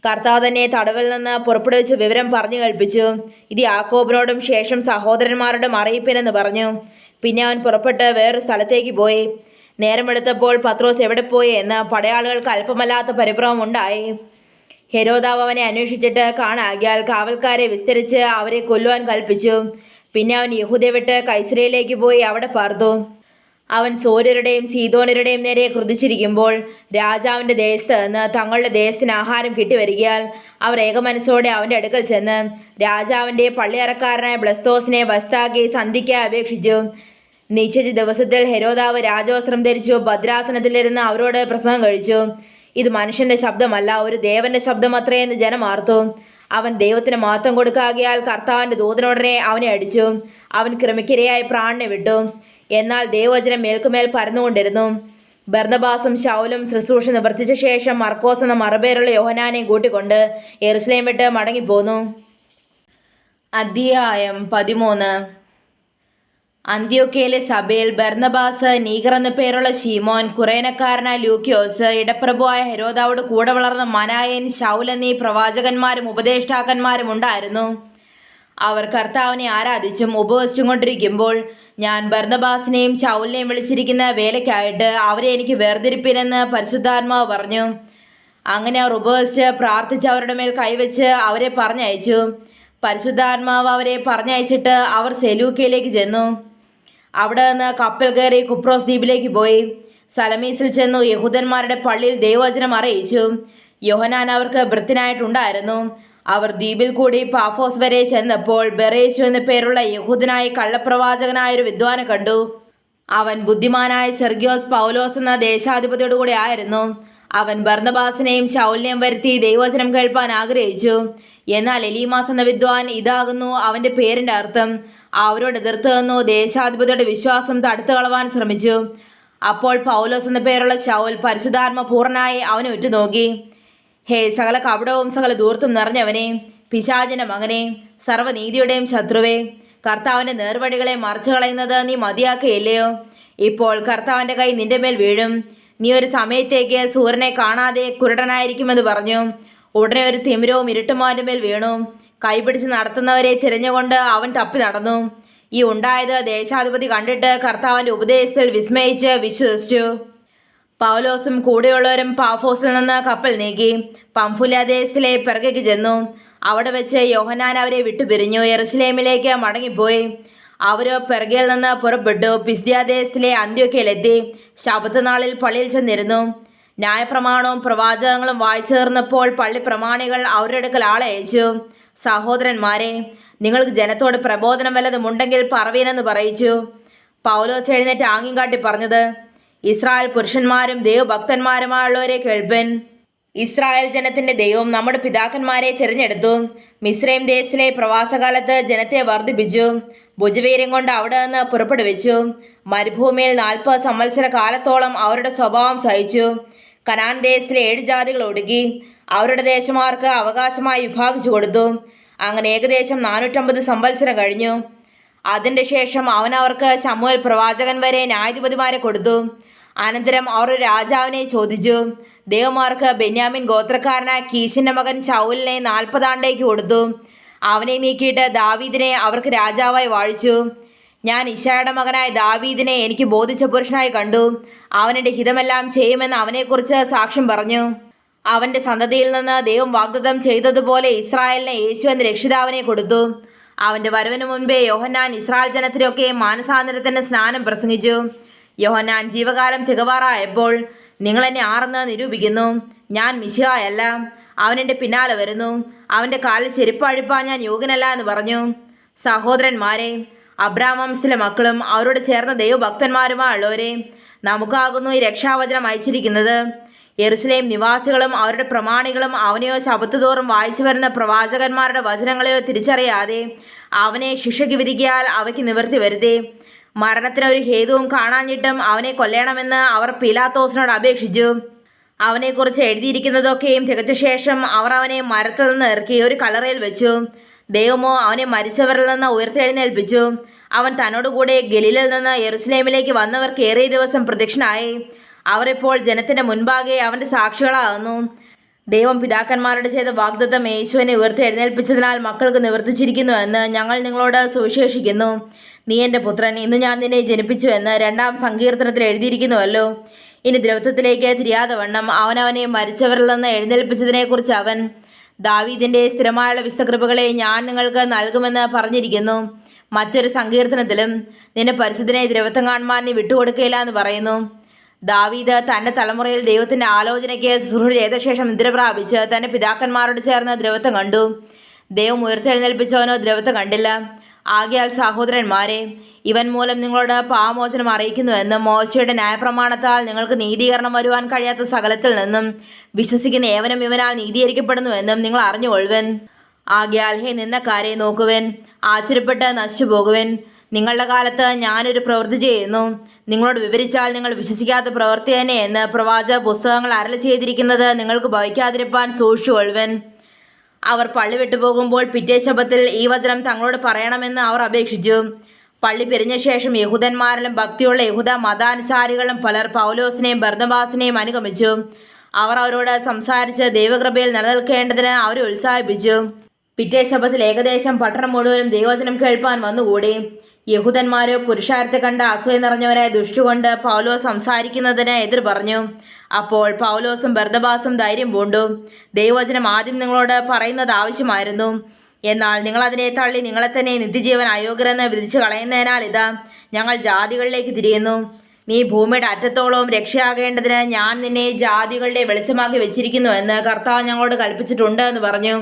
കർത്താവ് തന്നെ തടവിൽ നിന്ന് പുറപ്പെടുവിച്ച് വിവരം പറഞ്ഞു കേൾപ്പിച്ചു. ഇത് യാക്കോബിനോടും ശേഷം സഹോദരന്മാരോടും അറിയിപ്പിനെന്ന് പറഞ്ഞു. പിന്നെ അവൻ പുറപ്പെട്ട് വേറൊരു സ്ഥലത്തേക്ക് പോയി. നേരം വെളുത്തപ്പോൾ പത്രോസ് എവിടെ പോയി എന്ന് പടയാളികൾക്ക് അല്പമല്ലാത്ത പരിഭ്രമം ഉണ്ടായി. ഹെരോദാവ് അവനെ അന്വേഷിച്ചിട്ട് കാണാകിയാൽ കാവൽക്കാരെ വിസ്തരിച്ച് അവരെ കൊല്ലുവാൻ കൽപ്പിച്ചു. പിന്നെ അവൻ യഹൂദ വിട്ട് കൈസരയിലേക്ക് പോയി അവിടെ പാർത്തു. അവൻ സോര്യരുടെയും സീദോനരുടെയും നേരെ ക്രുദ്ധിച്ചിരിക്കുമ്പോൾ രാജാവിൻ്റെ ദേശത്ത് നിന്ന് തങ്ങളുടെ ദേശത്തിന് ആഹാരം കിട്ടിവരികയാൽ അവർ ഏകമനസ്സോടെ അവൻ്റെ അടുക്കൽ ചെന്ന് രാജാവിൻ്റെ പള്ളിയറക്കാരനായ ബ്ലസ്തോസിനെ വസ്താക്കി സന്ധിക്കാൻ അപേക്ഷിച്ചു. നിശ്ചിത ദിവസത്തിൽ ഹെരോദാവ് രാജവസ്ത്രം ധരിച്ചു ഭദ്രാസനത്തിലിരുന്ന് അവരോട് പ്രസംഗം കഴിച്ചു. ഇത് മനുഷ്യന്റെ ശബ്ദമല്ല, ഒരു ദേവന്റെ ശബ്ദം അത്രയെന്ന് ജനം ആർത്തു. അവൻ ദൈവത്തിന് മഹത്വം കൊടുക്കാകിയാൽ കർത്താവിൻ്റെ ദൂതനുടനെ അവനെ അടിച്ചു. അവൻ ക്രമിക്കിരയായി പ്രാണനെ വിട്ടു. എന്നാൽ ദൈവവചനം മേൽക്കുമേൽ പരന്നുകൊണ്ടിരുന്നു. ബർന്നബാസും ശൗലും ശുശ്രൂഷ നിവർത്തിച്ച ശേഷം മർക്കോസ് എന്ന മറുപേരുള്ള യോഹന്നാനെ കൂട്ടിക്കൊണ്ട് യെരുശലേം വിട്ട് മടങ്ങിപ്പോന്നു. അധ്യായം 13. അന്ത്യോക്യയിലെ സഭയിൽ ബർന്നബാസ്, നീഗർ എന്ന പേരുള്ള ശീമോൻ, കുറേനക്കാരനായ ലൂക്യോസ്, ഇടപ്രഭുവായ ഹെരോദാവോട് കൂടെ വളർന്ന മനായൻ, ശൗൽ എന്നീ പ്രവാചകന്മാരും ഉപദേഷ്ടാക്കന്മാരും ഉണ്ടായിരുന്നു. അവർ കർത്താവിനെ ആരാധിച്ചും ഉപവസിച്ചും കൊണ്ടിരിക്കുമ്പോൾ ഞാൻ ബർന്നബാസിനെയും ശൗലിനെയും വിളിച്ചിരിക്കുന്ന വേലയ്ക്കായിട്ട് അവരെ എനിക്ക് വേർതിരിപ്പിനെന്ന് പരിശുദ്ധാത്മാവ് പറഞ്ഞു. അങ്ങനെ അവർ ഉപവസിച്ച് പ്രാർത്ഥിച്ച് അവരുടെ മേൽ കൈവച്ച് അവരെ പറഞ്ഞയച്ചു. പരിശുദ്ധാത്മാവ് അവരെ പറഞ്ഞയച്ചിട്ട് അവർ സെലൂക്കയിലേക്ക് ചെന്നു. അവിടെ നിന്ന് കപ്പൽ കയറി കുപ്രോസ് ദ്വീപിലേക്ക് പോയി. സലമീസിൽ ചെന്നു യഹൂദന്മാരുടെ പള്ളിയിൽ ദൈവവചനം അറിയിച്ചു. യോഹന്നാൻ അവർക്ക് ഭൃത്യനായിട്ടുണ്ടായിരുന്നു. അവർ ദ്വീപിൽ കൂടി പാഫോസ് വരെ ചെന്നപ്പോൾ ബെറേശു എന്ന പേരുള്ള യഹൂദനായ കള്ളപ്രവാചകനായൊരു വിദ്വാനെ കണ്ടു. അവൻ ബുദ്ധിമാനായ സെർഗ്യോസ് പൗലോസ് എന്ന ദേശാധിപതിയോടു കൂടെ ആയിരുന്നു. അവൻ ബർന്നബാസിനെയും ശൗലിനെയും വരുത്തി ദൈവവചനം കേൾപ്പാൻ ആഗ്രഹിച്ചു. എന്നാൽ എലീമാസ് എന്ന വിദ്വാൻ, ഇതാകുന്നു അവൻ്റെ പേരിൻ്റെ അർത്ഥം, അവരോട് എതിർത്ത് നിന്നു ദേശാധിപതിയുടെ വിശ്വാസം തടുത്തു കളവാൻ ശ്രമിച്ചു. അപ്പോൾ പൗലോസ് എന്ന പേരുള്ള ശൗൽ പരിശുദ്ധാത്മ പൂർണ്ണനായി അവനെ ഉറ്റുനോക്കി. ഹേ സകല കപടവും സകല ദൂർത്തും നിറഞ്ഞവനെ, പിശാചിൻ്റെ മകനെ, സർവ്വനീതിയുടെയും ശത്രുവേ, കർത്താവിൻ്റെ നേർവഴികളെ മറച്ചു കളയുന്നത് നീ മതിയാക്കുകയില്ലയോ? ഇപ്പോൾ കർത്താവിൻ്റെ കൈ നിന്റെ മേൽ വീഴും. നീ ഒരു സമയത്തേക്ക് സൂര്യനെ കാണാതെ കുരുടനായിരിക്കുമെന്ന് പറഞ്ഞു. ഉടനെ ഒരു തിമിരവും ഇരുട്ടുമാൻ്റെ മേൽ വീണു. കൈപിടിച്ച് നടത്തുന്നവരെ തിരഞ്ഞുകൊണ്ട് അവൻ തപ്പി നടന്നു. ഈ ഉണ്ടായത് ദേശാധിപതി കണ്ടിട്ട് കർത്താവിൻ്റെ ഉപദേശത്തിൽ വിസ്മയിച്ച് വിശ്വസിച്ചു. പൗലോസും കൂടെയുള്ളവരും പാഫോസിൽ നിന്ന് കപ്പൽ നീക്കി പംഫുല്യ ദേശത്തിലെ പെർഗയ്ക്ക് ചെന്നു. അവിടെ വെച്ച് യോഹന്നാൻ അവരെ വിട്ടുപിരിഞ്ഞു യെരുശലേമിലേക്ക് മടങ്ങിപ്പോയി. അവർ പെർഗയിൽ നിന്ന് പുറപ്പെട്ടു പിസ്ദ്യ ദേശത്തിലെ അന്ത്യോക്യയിലെത്തി. ശബത്ത് നാളിൽ പള്ളിയിൽ ചെന്നിരുന്നു. ന്യായപ്രമാണവും പ്രവാചകങ്ങളും വായിച്ചു തീർന്നപ്പോൾ പള്ളി പ്രമാണികൾ അവരുടെ അടുക്കൽ ആളെ അയച്ചു. സഹോദരന്മാരെ, നിങ്ങൾക്ക് ജനത്തോട് പ്രബോധനം വല്ലതുമുണ്ടെങ്കിൽ പറവീനെന്ന് പറയിച്ചു. പൗലോസ് എഴുന്നേറ്റ് ആംഗ്യം കാട്ടി പറഞ്ഞത്, ഇസ്രായേൽ പുരുഷന്മാരും ദൈവഭക്തന്മാരുമായുള്ളവരെ കേൾപ്പൻ. ഇസ്രായേൽ ജനത്തിന്റെ ദൈവം നമ്മുടെ പിതാക്കന്മാരെ തിരഞ്ഞെടുത്തു. മിസ്രൈം ദേശത്തിലെ പ്രവാസകാലത്ത് ജനത്തെ വർദ്ധിപ്പിച്ചു. ഭുജവീര്യം കൊണ്ട് അവിടെ നിന്ന് പുറപ്പെടുവിച്ചു. മരുഭൂമിയിൽ 40 സംവത്സര കാലത്തോളം അവരുടെ സ്വഭാവം സഹിച്ചു. കനാൻ ദേശത്തിലെ 7 ജാതികൾ ഒടുക്കി അവരുടെ ദേശമാർക്ക് അവകാശമായി വിഭാഗിച്ചു കൊടുത്തു. അങ്ങനെ ഏകദേശം 450 സംവത്സരം കഴിഞ്ഞു. അതിൻ്റെ ശേഷം അവൻ അവർക്ക് ശമൂവേൽ പ്രവാചകൻ വരെ ന്യായാധിപതിമാരെ കൊടുത്തു. അനന്തരം അവർ ഒരു രാജാവിനെ ചോദിച്ചു. ദേവമാർക്ക് ബെന്യാമിൻ ഗോത്രക്കാരനായ കീശിൻ്റെ മകൻ ശൗലിനെ 40 ആണ്ടേക്ക് കൊടുത്തു. അവനെ നീക്കിയിട്ട് ദാവീദിനെ അവർക്ക് രാജാവായി വാഴിച്ചു. ഞാൻ ഇശായുടെ മകനായ ദാവീദിനെ എനിക്ക് ബോധിച്ച പുരുഷനായി കണ്ടു. അവനെൻ്റെ ഹിതമെല്ലാം ചെയ്യുമെന്ന് അവനെക്കുറിച്ച് സാക്ഷ്യം പറഞ്ഞു. അവൻ്റെ സന്തതിയിൽ നിന്ന് ദൈവം വാഗ്ദത്തം ചെയ്തതുപോലെ ഇസ്രായേലിനെ യേശു എന്ന രക്ഷിതാവിനെ കൊടുത്തു. അവന്റെ വരവിന് മുൻപേ യോഹന്നാൻ ഇസ്രായേൽ ജനത്തിനൊക്കെ മാനസാന്തരത്തിന് സ്നാനം പ്രസംഗിച്ചു. യോഹന്നാൻ ജീവകാലം തികവാറായപ്പോൾ, നിങ്ങൾ എന്നെ ആരെന്ന് നിരൂപിക്കുന്നു? ഞാൻ മിശിഹായല്ല, അവനെൻ്റെ പിന്നാലെ വരുന്നു, അവൻ്റെ കാലിൽ ചെരുപ്പ് അഴിപ്പാൻ ഞാൻ യോഗ്യനല്ല എന്ന് പറഞ്ഞു. സഹോദരന്മാരെ, അബ്രാഹാം വംശത്തിലെ മക്കളും അവരോട് ചേർന്ന ദൈവഭക്തന്മാരുമായുള്ളവരെ, നമുക്കാകുന്നു ഈ രക്ഷാവചനം അയച്ചിരിക്കുന്നത്. യെരുശലേം നിവാസികളും അവരുടെ പ്രമാണികളും അവനെയോ ശബത്തുതോറും വായിച്ചു വരുന്ന പ്രവാചകന്മാരുടെ വചനങ്ങളെയോ തിരിച്ചറിയാതെ അവനെ ശിക്ഷയ്ക്ക് വിധിക്കാൽ അവയ്ക്ക് നിവൃത്തി വരുത്തേ. മരണത്തിനൊരു ഹേതുവും കാണാഞ്ഞിട്ടും അവനെ കൊല്ലണമെന്ന് അവർ പീലാത്തോസിനോട് അപേക്ഷിച്ചു. അവനെക്കുറിച്ച് എഴുതിയിരിക്കുന്നതൊക്കെയും തികച്ച ശേഷം അവർ അവനെ മരത്തിൽ നിന്ന് ഇറക്കി ഒരു കല്ലറയിൽ വെച്ചു. ദൈവമോ അവനെ മരിച്ചവരിൽ നിന്ന് ഉയർത്തെഴുന്നേൽപ്പിച്ചു. അവൻ തന്നോടുകൂടെ ഗലീലിൽ നിന്ന് യെരുശലേമിലേക്ക് വന്നവർക്ക് ഏറിയ ദിവസം പ്രത്യക്ഷനായി. അവർ ഇപ്പോൾ ജനത്തിന്റെ മുൻപാകെ അവന്റെ സാക്ഷികളാകുന്നു. ദൈവം പിതാക്കന്മാരോട് ചെയ്ത വാഗ്ദത്തം യേശുവിനെ ഉയർത്തെഴുന്നേൽപ്പിച്ചതിനാൽ മക്കൾക്ക് നിവർത്തിച്ചിരിക്കുന്നു എന്ന് ഞങ്ങൾ നിങ്ങളോട് സുവിശേഷിക്കുന്നു. നീ എൻ്റെ പുത്രൻ, ഇന്ന് ഞാൻ നിന്നെ ജനിപ്പിച്ചു എന്ന് 2-ാം സങ്കീർത്തനത്തിൽ എഴുതിയിരിക്കുന്നുവല്ലോ. ഇനി ദ്രവത്വത്തിലേക്ക് തിരിയാതെ വണ്ണം അവനവനെ മരിച്ചവരിൽ നിന്ന് എഴുന്നേൽപ്പിച്ചതിനെക്കുറിച്ച് അവൻ, ദാവീദിന്റെ സ്ഥിരമായുള്ള വിശുദ്ധകൃപകളെ ഞാൻ നിങ്ങൾക്ക് നൽകുമെന്ന് പറഞ്ഞിരിക്കുന്നു. മറ്റൊരു സങ്കീർത്തനത്തിലും, നിന്റെ പരിശുദ്ധനെ ദ്രവത്വം കാണുവാൻ നീ വിട്ടുകൊടുക്കുകയില്ല എന്ന് പറയുന്നു. ദാവീദ് തൻ്റെ തലമുറയിൽ ദൈവത്തിൻ്റെ ആലോചനയ്ക്ക് ശുശ്രൂഷ ചെയ്ത ശേഷം നിദ്ര പ്രാപിച്ച് തൻ്റെ പിതാക്കന്മാരോട് ചേർന്ന് ദ്രവത്വം കണ്ടു. ദൈവം ഉയർത്തെഴുന്നേൽപ്പിച്ചവനോ ദ്രവത്വം കണ്ടില്ല. ആകയാൽ സഹോദരന്മാരെ, ഇവൻ മൂലം നിങ്ങളോട് പാപമോചനം അറിയിക്കുന്നുവെന്നും മോശയുടെ ന്യായപ്രമാണത്താൽ നിങ്ങൾക്ക് നീതീകരണം വരുവാൻ കഴിയാത്ത സകലത്തിൽ നിന്നും വിശ്വസിക്കുന്ന ഏവനും ഇവനാൽ നീതീകരിക്കപ്പെടുന്നുവെന്നും നിങ്ങൾ അറിഞ്ഞുകൊള്ളുവൻ. ആകയാൽ ഹേ നിന്നക്കാരെ നോക്കുവൻ, ആശ്ചര്യപ്പെട്ട് നശിച്ചു പോകുവൻ. നിങ്ങളുടെ കാലത്ത് ഞാനൊരു പ്രവൃത്തി ചെയ്യുന്നു, നിങ്ങളോട് വിവരിച്ചാൽ നിങ്ങൾ വിശ്വസിക്കാത്ത പ്രവൃത്തി തന്നെ എന്ന് പ്രവാചക പുസ്തകങ്ങൾ അരുളി ചെയ്തിരിക്കുന്നത് നിങ്ങൾക്ക് ഭവിക്കാതിരിപ്പാൻ സൂക്ഷിച്ചുകൊള്ളുവൻ. അവർ പള്ളി വിട്ടുപോകുമ്പോൾ പിറ്റേ ശബ്ബത്തിൽ ഈ വചനം തങ്ങളോട് പറയണമെന്ന് അവർ അപേക്ഷിച്ചു. പള്ളി പിരിഞ്ഞ ശേഷം യഹൂദന്മാരിലും ഭക്തിയുള്ള യഹൂദ മതാനുസാരികളും പലർ പൗലോസിനെയും ബർന്നബാസിനെയും അനുഗമിച്ചു. അവർ അവരോട് സംസാരിച്ച് ദൈവകൃപയിൽ നിലനിൽക്കേണ്ടതിന് അവരെ ഉത്സാഹിപ്പിച്ചു. പിറ്റേ ശബ്ബത്തിൽ ഏകദേശം പട്ടണം മുഴുവനും ദൈവവചനം കേൾപ്പാൻ വന്നുകൂടി. യഹൂദന്മാരോ പുരുഷാരത്തെ കണ്ട് അസൂയ നിറഞ്ഞവരായ ദുഷ്ടുകൊണ്ട് പൗലോസ് സംസാരിക്കുന്നതിന് എതിർ പറഞ്ഞു. അപ്പോൾ പൗലോസും ബർന്നബാസും ധൈര്യം പൂണ്ടു. ദൈവവചനം ആദ്യം നിങ്ങളോട് പറയുന്നത് ആവശ്യമായിരുന്നു, എന്നാൽ നിങ്ങളതിനെ തള്ളി നിങ്ങളെ തന്നെ നിത്യജീവൻ അയോഗ്യരെന്ന് വിധിച്ചു കളയുന്നതിനാൽ ഇതാ ഞങ്ങൾ ജാതികളിലേക്ക് തിരിയുന്നു. നീ ഭൂമിയുടെ അറ്റത്തോളവും രക്ഷയാകേണ്ടതിന് ഞാൻ നിന്നെ ജാതികളുടെ വെളിച്ചമാക്കി വെച്ചിരിക്കുന്നു എന്ന് കർത്താവ് ഞങ്ങളോട് കൽപ്പിച്ചിട്ടുണ്ട് എന്ന് പറഞ്ഞു.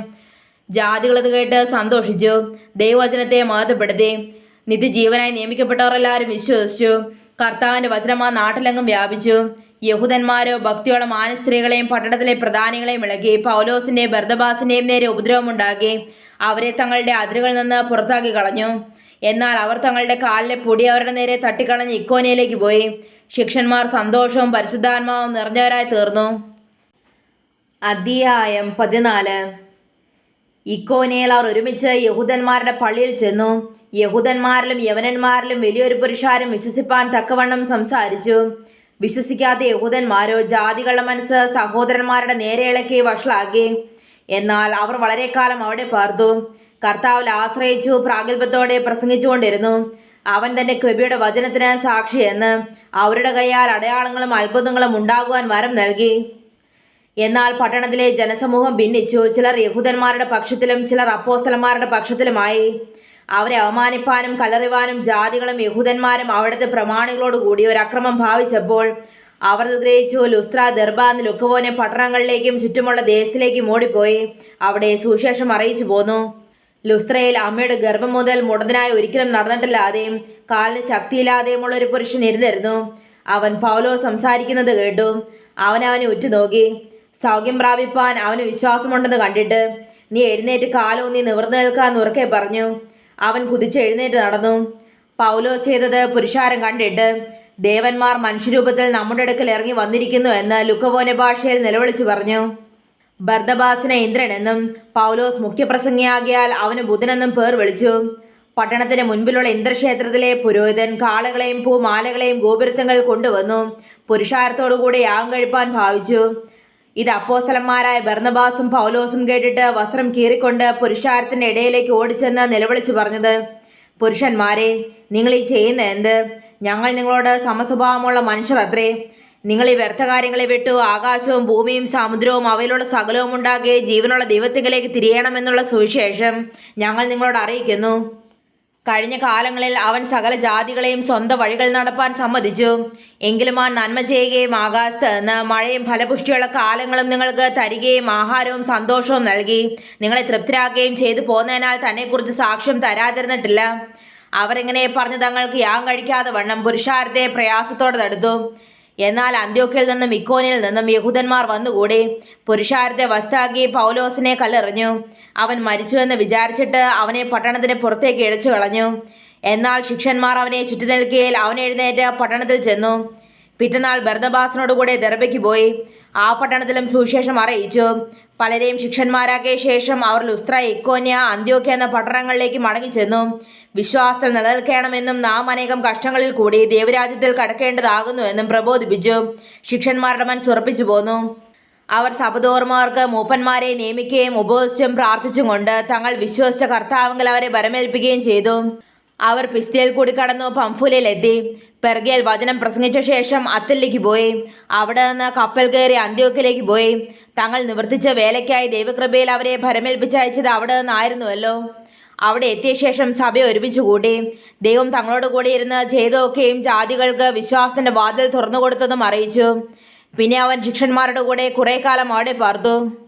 ജാതികളത് കേട്ട് സന്തോഷിച്ചു, ദൈവവചനത്തെ മഹത്വപ്പെടുത്തി. നിത്യജീവനായി നിയമിക്കപ്പെട്ടവരെല്ലാവരും വിശ്വസിച്ചു. കർത്താവിൻ്റെ വചനം ആ നാട്ടിലെങ്ങും വ്യാപിച്ചു. യഹൂദന്മാരോ ഭക്തിയുള്ള മാനസ്ത്രീകളെയും പട്ടണത്തിലെ പ്രധാനികളെയും ഇളകി പൗലോസിൻ്റെയും ബർന്നബാസിൻ്റെയും നേരെ ഉപദ്രവമുണ്ടാക്കി അവരെ തങ്ങളുടെ അതിരുകളിൽ നിന്ന് പുറത്താക്കി കളഞ്ഞു. എന്നാൽ അവർ തങ്ങളുടെ കാലിലെ പൊടി അവരുടെ നേരെ തട്ടിക്കളഞ്ഞ് ഇക്കോനിയയിലേക്ക് പോയി. ശിഷ്യന്മാർ സന്തോഷവും പരിശുദ്ധാത്മാവും നിറഞ്ഞവരായി തീർന്നു. അധ്യായം 14. ഇക്കോനിയയിൽ അവർ ഒരുമിച്ച് യഹൂദന്മാരുടെ പള്ളിയിൽ ചെന്നു. യഹൂദന്മാരിലും യവനന്മാരിലും വലിയൊരു പുരുഷാരം വിശ്വസിപ്പാൻ തക്കവണ്ണം സംസാരിച്ചു. വിശ്വസിക്കാത്ത യഹൂദന്മാരോ ജാതികളുടെ മനസ്സ് സഹോദരന്മാരുടെ നേരെ ഇളക്കി വഷളാക്കി. എന്നാൽ അവർ വളരെ കാലം അവിടെ പാർത്തു. കർത്താവിൽ ആശ്രയിച്ചു പ്രാഗൽഭ്യത്തോടെ പ്രസംഗിച്ചുകൊണ്ടിരുന്നു. അവൻ തന്റെ കൃപയുടെ വചനത്തിന് സാക്ഷിയെന്ന് അവരുടെ കൈയാൽ അടയാളങ്ങളും അത്ഭുതങ്ങളും ഉണ്ടാകുവാൻ വരം നൽകി. എന്നാൽ പട്ടണത്തിലെ ജനസമൂഹം ഭിന്നിച്ചു. ചിലർ യഹൂദന്മാരുടെ പക്ഷത്തിലും ചിലർ അപ്പോസ്തലന്മാരുടെ പക്ഷത്തിലുമായി. അവരെ അവമാനിപ്പാനും കല്ലെറിവാനും ജാതികളും യഹൂദന്മാരും അവിടുത്തെ പ്രമാണികളോടുകൂടി ഒരു അക്രമം ഭാവിച്ചപ്പോൾ അവർ ഗ്രഹിച്ചു. ലുസ്ത്ര, ദെർബ, ലുക്കവോനെ പട്ടണങ്ങളിലേക്കും ചുറ്റുമുള്ള ദേശത്തിലേക്കും ഓടിപ്പോയി അവിടെ സുവിശേഷം അറിയിച്ചു പോന്നു. ലുസ്ത്രയിൽ അമ്മയുടെ ഗർഭം മുതൽ മുടന്തനായി ഒരിക്കലും നടന്നിട്ടില്ലാതെയും കാലിന് ശക്തിയില്ലാതെയുമുള്ള ഒരു പുരുഷൻ ഇരുന്നിരുന്നു. അവൻ പൗലോസ് സംസാരിക്കുന്നത് കേട്ടു. അവനെ ഉറ്റുനോക്കി. സൗഖ്യം പ്രാപിപ്പാൻ അവന് വിശ്വാസമുണ്ടെന്ന് കണ്ടിട്ട്, നീ എഴുന്നേറ്റ് കാലൂന്നി നിവർന്നു നിൽക്കാൻ ഉറക്കെ പറഞ്ഞു. അവൻ കുതിച്ച് എഴുന്നേറ്റ് നടന്നു. പൗലോസ് ചെയ്തത് പുരുഷാരം കണ്ടിട്ട്, ദേവന്മാർ മനുഷ്യരൂപത്തിൽ നമ്മുടെ അടുക്കൽ ഇറങ്ങി വന്നിരിക്കുന്നു എന്ന് ലുക്കവോനെ ഭാഷയിൽ നിലവിളിച്ചു പറഞ്ഞു. ബർന്നബാസിനെ ഇന്ദ്രൻ എന്നും പൗലോസ് മുഖ്യപ്രസംഗിയാകിയാൽ അവന് ബുധനെന്നും പേർ വിളിച്ചു. പട്ടണത്തിന് മുൻപിലുള്ള ഇന്ദ്രക്ഷേത്രത്തിലെ പുരോഹിതൻ കാളകളെയും പൂമാലകളെയും ഗോപുരത്തങ്ങൾ കൊണ്ടുവന്നു പുരുഷാരത്തോടുകൂടെ യാഗം കഴിപ്പാൻ ഭാവിച്ചു. ഇത് അപ്പോസ്തലന്മാരായ ബർന്നബാസും പൗലോസും കേട്ടിട്ട് വസ്ത്രം കീറിക്കൊണ്ട് പുരുഷാരത്തിന്റെ ഇടയിലേക്ക് ഓടിച്ചെന്ന് നിലവിളിച്ചു പറഞ്ഞത്, പുരുഷന്മാരെ, നിങ്ങൾ ഈ ചെയ്യുന്ന എന്ത്? ഞങ്ങൾ നിങ്ങളോട് സമസ്വഭാവമുള്ള മനുഷ്യർ അത്രേ. നിങ്ങൾ ഈ വ്യർത്ഥ കാര്യങ്ങളെ വിട്ടു ആകാശവും ഭൂമിയും സമുദ്രവും അവയിലുള്ള സകലവും ഉണ്ടാക്കി ജീവനുള്ള ദൈവത്തിങ്കിലേക്ക് തിരിയണമെന്നുള്ള സുവിശേഷം ഞങ്ങൾ നിങ്ങളോട് അറിയിക്കുന്നു. കഴിഞ്ഞ കാലങ്ങളിൽ അവൻ സകല ജാതികളെയും സ്വന്തം വഴികൾ നടപ്പാൻ സമ്മതിച്ചു. എങ്കിലും ആ നന്മ ചെയ്യുകയും ആകാശത്ത് നിന്ന് മഴയും ഫലപുഷ്ടിയുള്ള കാലങ്ങളും നിങ്ങൾക്ക് തരികയും ആഹാരവും സന്തോഷവും നൽകി നിങ്ങളെ തൃപ്തരാക്കുകയും ചെയ്തു പോന്നതിനാൽ തന്നെക്കുറിച്ച് സാക്ഷ്യം തരാതിരുന്നിട്ടില്ല. അവരിങ്ങനെ പറഞ്ഞ് തങ്ങൾക്ക് യാഗം കഴിക്കാതെ വണ്ണം പുരുഷാരത്തെ പ്രയാസത്തോടെ തടുത്തു. എന്നാൽ അന്ത്യോക്യയിൽ നിന്നും ഇക്കോനിയിൽ നിന്നും യഹൂദന്മാർ വന്നുകൂടി പുരുഷാരത്തെ വസ്താക്കി പൗലോസിനെ കല്ലെറിഞ്ഞു. അവൻ മരിച്ചുവെന്ന് വിചാരിച്ചിട്ട് അവനെ പട്ടണത്തിന് പുറത്തേക്ക് ഇഴച്ചു കളഞ്ഞു. എന്നാൽ ശിഷ്യന്മാർ അവനെ ചുറ്റി നിൽക്കുകയിൽ അവൻ എഴുന്നേറ്റ് പട്ടണത്തിൽ ചെന്നു. പിറ്റന്നാൾ ബർന്നബാസിനോടുകൂടെ ദെർബയ്ക്ക് പോയി. ആ പട്ടണത്തിലും സുവിശേഷം അറിയിച്ചു. പലരെയും ശിഷ്യന്മാരാക്കിയ ശേഷം അവർ ലുസ്ത്ര, ഇക്കോന്യ, അന്ത്യോക്യ എന്ന പട്ടണങ്ങളിലേക്ക് മടങ്ങിച്ചെന്നു. വിശ്വാസത്തിൽ നിലനിൽക്കണമെന്നും നാം അനേകം കഷ്ടങ്ങളിൽ കൂടി ദൈവരാജ്യത്തിൽ കടക്കേണ്ടതാകുന്നുവെന്നും പ്രബോധിപ്പിച്ചു. ശിഷ്യന്മാരുടെ മനസ്സ് ഉറപ്പിച്ചു പോന്നു. അവർ സഭതോർമാർക്ക് മൂപ്പന്മാരെ നിയമിക്കുകയും ഉപവസിച്ചും പ്രാർത്ഥിച്ചും കൊണ്ട് തങ്ങൾ വിശ്വസിച്ച കർത്താവെങ്കിൽ അവരെ ബലമേൽപ്പിക്കുകയും ചെയ്തു. അവർ പിസ്തയിൽ കൂടി കടന്നു പംഫുലിലെത്തി. പെർഗയിൽ വചനം പ്രസംഗിച്ച ശേഷം അത്തലിലേക്ക് പോയി. അവിടെ നിന്ന് കപ്പൽ കയറി അന്ത്യോക്യയിലേക്ക് പോയി. തങ്ങൾ നിവർത്തിച്ച വേലയ്ക്കായി ദൈവകൃപയിൽ അവരെ ഭരമേൽപ്പിച്ചയച്ചത് അവിടെ നിന്നായിരുന്നുവല്ലോ. അവിടെ എത്തിയ ശേഷം സഭയെ ഒരുമിച്ച് കൂട്ടി. ദൈവം തങ്ങളോട് കൂടി ഇരുന്ന് ചെയ്തൊക്കെയും ജാതികൾക്ക് വിശ്വാസത്തിന്റെ വാതിൽ തുറന്നുകൊടുത്തതും അറിയിച്ചു. പിന്നെ അവൻ ശിഷ്യന്മാരുടെ കൂടെ കുറെ കാലം അവിടെ പാർത്തു.